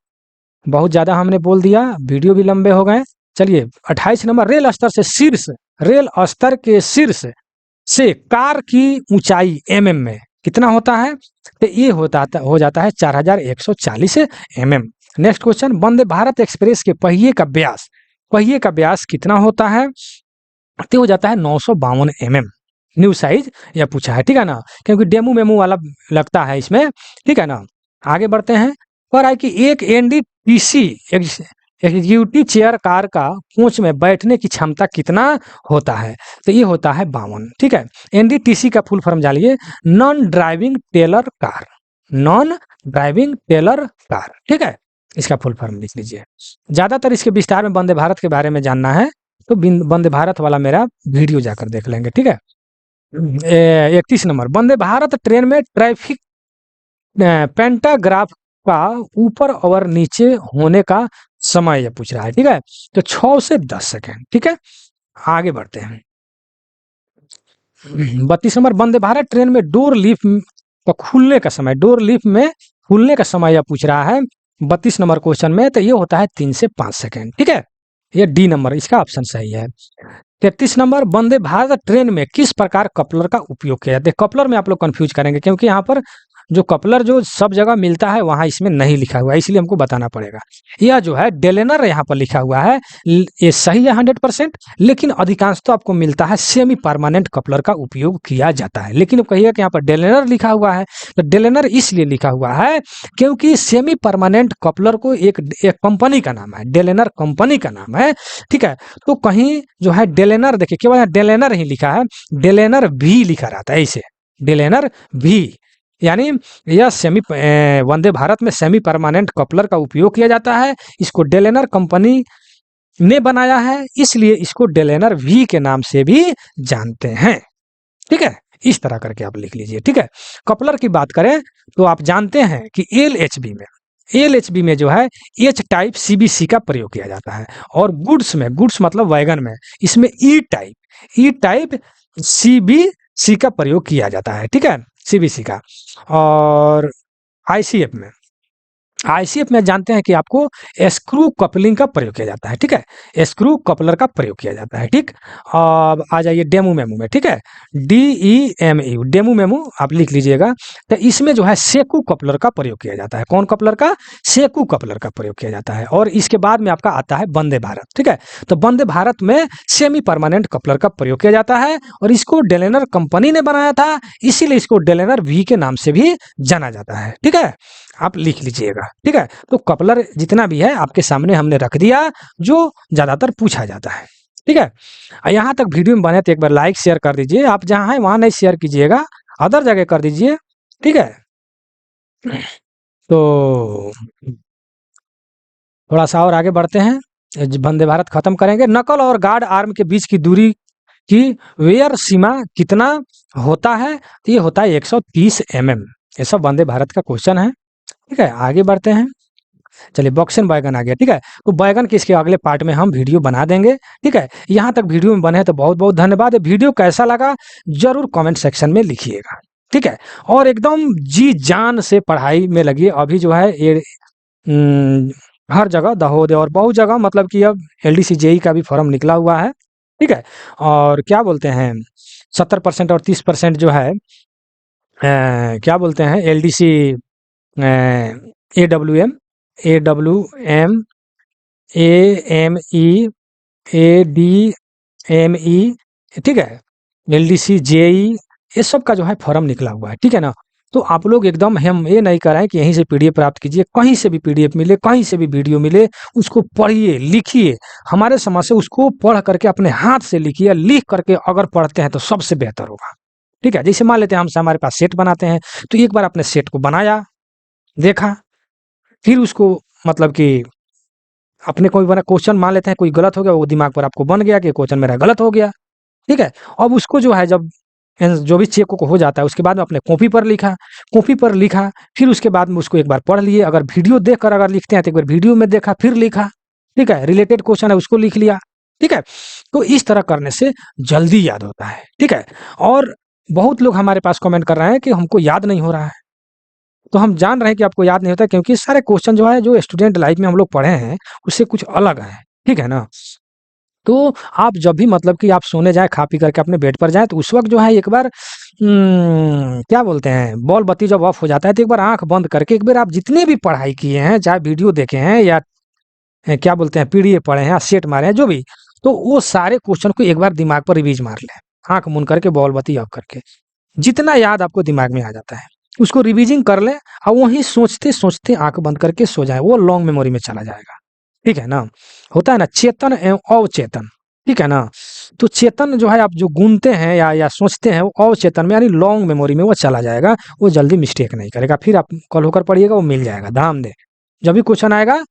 बहुत ज़्यादा हमने बोल दिया, वीडियो भी लंबे हो गए। चलिए 28 नंबर, रेल स्तर के शीर्ष से कार की ऊंचाई mm में कितना होता है, तो ये हो जाता है 4140 mm। Next question, Vande Bharat express के पहिए का व्यास कितना होता है, तो हो जाता है 952 mm। न्यू साइज यह पूछा है, ठीक है ना, क्योंकि डेमो मेमो वाला लगता है इसमें, ठीक है ना। आगे बढ़ते हैं, और है कि एक NDTC एग्जीक्यूटिव चेयर कार का कोच में बैठने की क्षमता कितना होता है, तो ये होता है 52, ठीक है। NDTC का फुल फॉर्म जानिए, नॉन ड्राइविंग टेलर कार, ठीक है, इसका फुल फॉर्म लिख लीजिए। ज्यादातर इसके विस्तार में वंदे भारत के बारे में जानना है तो वंदे भारत वाला मेरा वीडियो जाकर देख लेंगे, ठीक है। 31 नंबर, वंदे भारत ट्रेन में ट्रैफिक पेंटाग्राफ का ऊपर और नीचे होने का समय ये पूछ रहा है, ठीक है। तो 6 से 10 सेकेंड, ठीक है। आगे बढ़ते हैं। 32 नंबर, वंदे भारत ट्रेन में डोर लिफ्ट का खुलने का समय, डोर लिफ्ट में खुलने का समय यह पूछ रहा है 32 नंबर क्वेश्चन में, तो ये होता है 3 से 5 सेकेंड, ठीक है। ये डी नंबर, इसका ऑप्शन सही है। 33 नंबर, वंदे भारत ट्रेन में किस प्रकार कपलर का उपयोग किया जाता है। कपलर में आप लोग कंफ्यूज करेंगे क्योंकि यहाँ पर जो कपलर जो सब जगह मिलता है वहां इसमें नहीं लिखा हुआ है, इसलिए हमको बताना पड़ेगा। यह जो है डेलेनर यहाँ पर लिखा हुआ है, ये सही है 100%, लेकिन अधिकांश तो आपको मिलता है सेमी परमानेंट कपलर का उपयोग किया जाता है। लेकिन कहिएगा कि यहाँ पर डेलेनर लिखा हुआ है, तो डेलेनर इसलिए लिखा हुआ है क्योंकि सेमी परमानेंट कपलर को एक कंपनी का नाम है, डेलेनर कंपनी का नाम है, ठीक है। तो कहीं जो है डेलेनर, देखिए केवल यहाँ डेलेनर ही लिखा है, डेलेनर भी लिखा रहता है ऐसे, डेलेनर भी, यानी यह वंदे भारत में सेमी परमानेंट कपलर का उपयोग किया जाता है। इसको डेलेनर कंपनी ने बनाया है, इसलिए इसको डेलेनर वी के नाम से भी जानते हैं, ठीक है। इस तरह करके आप लिख लीजिए, ठीक है। कपलर की बात करें तो आप जानते हैं कि एलएचबी में जो है एच टाइप सीबीसी का प्रयोग किया जाता है, और गुड्स में, गुड्स मतलब वैगन में, इसमें ई टाइप सीबीसी का प्रयोग किया जाता है, ठीक है, सीबीसी का। और आईसीएफ में जानते हैं कि आपको स्क्रू कपलिंग का प्रयोग किया जाता है, ठीक है, स्क्रू कपलर का प्रयोग किया जाता है, ठीक। अब आ जाइए डेमू मेमू में, ठीक है, DEMU, डेमू मेमू आप लिख लीजिएगा। तो इसमें जो है सेकू कपलर का प्रयोग किया जाता है, कौन कपलर का, सेकू कपलर का प्रयोग किया जाता है। और इसके बाद में आपका आता है वंदे भारत, ठीक है। तो वंदे भारत में सेमी परमानेंट कपलर का प्रयोग किया जाता है, और इसको डेलेनर कंपनी ने बनाया था, इसीलिए इसको डेलेनर वी के नाम से भी जाना जाता है, ठीक है। आप लिख लीजिएगा, ठीक है। तो कपलर जितना भी है आपके सामने हमने रख दिया, जो ज्यादातर पूछा जाता है, ठीक है। यहाँ तक वीडियो में बने तो एक बार लाइक शेयर कर दीजिए, आप जहाँ हैं वहां नहीं शेयर कीजिएगा, अदर जगह कर दीजिए, ठीक है। तो थोड़ा सा और आगे बढ़ते हैं, वंदे भारत खत्म करेंगे। नकल और गार्ड आर्म के बीच की दूरी की वेयर सीमा कितना होता है, तो ये होता है 130 mm। ये सब वंदे भारत का क्वेश्चन है, ठीक है। आगे बढ़ते हैं, चलिए बॉक्स एंड बैगन आ गया, ठीक है। तो बैगन के इसके अगले पार्ट में हम वीडियो बना देंगे, ठीक है। यहाँ तक वीडियो में बने तो बहुत बहुत धन्यवाद। वीडियो कैसा लगा जरूर कमेंट सेक्शन में लिखिएगा, ठीक है। और एकदम जी जान से पढ़ाई में लगिए। अभी जो है ये हर जगह दहोदे और बहुत जगह, मतलब कि अब LDC JEE का भी फॉर्म निकला हुआ है, ठीक है। और क्या बोलते हैं 70% और 30% जो है क्या बोलते हैं LDC AWM AME ADME, ठीक है, LDC JEE, ये सब का जो है फॉर्म निकला हुआ है, ठीक है ना। तो आप लोग एकदम, हम ये नहीं कर रहे हैं कि यहीं से PDF प्राप्त कीजिए, कहीं से भी PDF मिले, कहीं से भी वीडियो मिले, उसको पढ़िए, लिखिए, हमारे समझ से उसको पढ़ करके अपने हाथ से लिखिए, लिख करके अगर पढ़ते हैं तो सबसे बेहतर होगा, ठीक है। जैसे मान लेते हैं हमसे हमारे पास सेट बनाते हैं, तो एक बार अपने सेट को बनाया, देखा, फिर उसको मतलब कि अपने कोई बना क्वेश्चन मान लेते हैं कोई गलत हो गया, वो दिमाग पर आपको बन गया कि क्वेश्चन मेरा गलत हो गया, ठीक है। अब उसको जो है जब जो भी चेक को हो जाता है उसके बाद में अपने कॉपी पर लिखा, फिर उसके बाद में उसको एक बार पढ़ लिए, अगर वीडियो देखकर अगर लिखते हैं तो एक बार वीडियो में देखा फिर लिखा, ठीक है। रिलेटेड क्वेश्चन है उसको लिख लिया, ठीक है। तो इस तरह करने से जल्दी याद होता है, ठीक है। और बहुत लोग हमारे पास कमेंट कर रहे हैं कि हमको याद नहीं हो रहा है, तो हम जान रहे हैं कि आपको याद नहीं होता, क्योंकि सारे क्वेश्चन जो है जो स्टूडेंट लाइफ में हम लोग पढ़े हैं उससे कुछ अलग है, ठीक है ना। तो आप जब भी मतलब कि आप सोने जाएं, खा पी करके अपने बेड पर जाएं, तो उस वक्त जो है एक बार क्या बोलते हैं, बॉल बत्ती जब ऑफ हो जाता है तो एक बार आंख बंद करके एक बार आप जितने भी पढ़ाई किए हैं, चाहे वीडियो देखे हैं या क्या बोलते हैं PDF पढ़े हैं, सेट मारे हैं, जो भी, तो वो सारे क्वेश्चन को एक बार दिमाग पर रिवीज मार लें, आंख मुन करके, बॉल बत्ती ऑफ करके, जितना याद आपको दिमाग में आ जाता है उसको रिवीजिंग कर लें, और वहीं सोचते सोचते आंख बंद करके सो जाए, वो लॉन्ग मेमोरी में चला जाएगा, ठीक है ना। होता है ना चेतन एवं अवचेतन, ठीक है ना। तो चेतन जो है आप जो गुनते हैं या सोचते हैं, वो अवचेतन में यानी लॉन्ग मेमोरी में वो चला जाएगा, वो जल्दी मिस्टेक नहीं करेगा, फिर आप कल होकर पढ़िएगा, वो मिल जाएगा, ध्यान दे, जब भी क्वेश्चन आएगा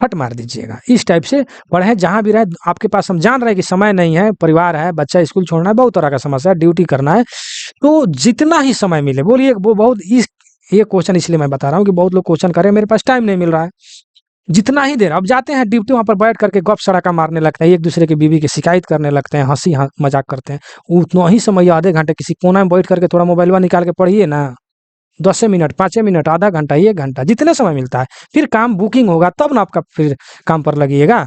फट मार दीजिएगा। इस टाइप से पढ़ें, जहाँ भी रहे आपके पास, हम जान रहे हैं कि समय नहीं है, परिवार है, बच्चा स्कूल छोड़ना है, बहुत तरह का समस्या है, ड्यूटी करना है, तो जितना ही समय मिले बोलिए। वो बहुत इस ये क्वेश्चन इसलिए मैं बता रहा हूँ कि बहुत लोग क्वेश्चन करें, मेरे पास टाइम नहीं मिल रहा है। जितना ही देर अब जाते हैं ड्यूटी, वहाँ पर बैठ करके गप सड़का मारने लगते हैं, एक दूसरे की बीवी की शिकायत करने लगते हैं, हंसी मजाक करते हैं। उतना ही समय, आधे घंटे किसी कोना में बैठ करके थोड़ा मोबाइल निकाल के पढ़िए ना, 10 मिनट, 5 मिनट, आधा घंटा, 1 घंटा, जितने समय मिलता है। फिर काम बुकिंग होगा तब ना आपका फिर काम पर लगिएगा।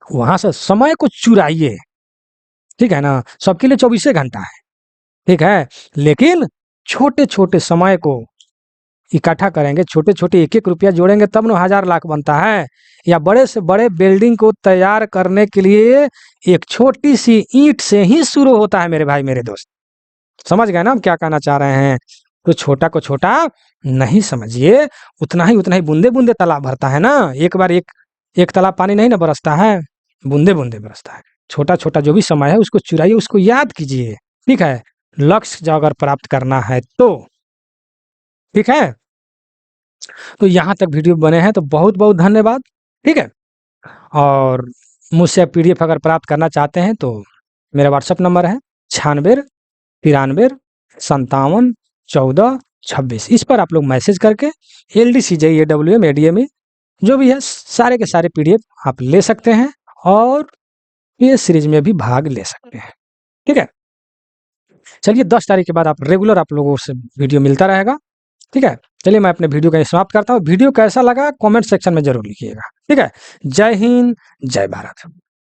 वहां से समय को चुराइए, ठीक है ना। सबके लिए 24 घंटा है, ठीक है, लेकिन छोटे छोटे समय को इकट्ठा करेंगे, छोटे छोटे एक एक रुपया जोड़ेंगे, तब ना 1000 लाख बनता है। या बड़े से बड़े बिल्डिंग को तैयार करने के लिए एक छोटी सी ईंट से ही शुरू होता है मेरे भाई मेरे दोस्त। समझ गए ना हम क्या कहना चाह रहे हैं। तो छोटा को छोटा नहीं समझिए, उतना ही बूंदे बूंदे तालाब भरता है ना। एक बार एक तालाब पानी नहीं ना बरसता है, बूंदे बूंदे बरसता है। छोटा छोटा जो भी समय है उसको चुराइए, उसको याद कीजिए, ठीक है। लक्ष्य जो अगर प्राप्त करना है तो, ठीक है। तो यहाँ तक वीडियो बने हैं तो बहुत बहुत धन्यवाद, ठीक है। और मुझसे पीडीएफ अगर प्राप्त करना चाहते हैं तो मेरा व्हाट्सअप नंबर है 96 93 57 14 26। इस पर आप लोग मैसेज करके LDCJEWM ADME जो भी है सारे के सारे पीडीएफ आप ले सकते हैं, और ये सीरीज में भी भाग ले सकते हैं, ठीक है। चलिए 10 तारीख के बाद आप रेगुलर आप लोगों से वीडियो मिलता रहेगा, ठीक है। चलिए मैं अपने वीडियो का समाप्त करता हूँ। वीडियो कैसा लगा कमेंट सेक्शन में जरूर लिखिएगा, ठीक है। जय हिंद, जय भारत।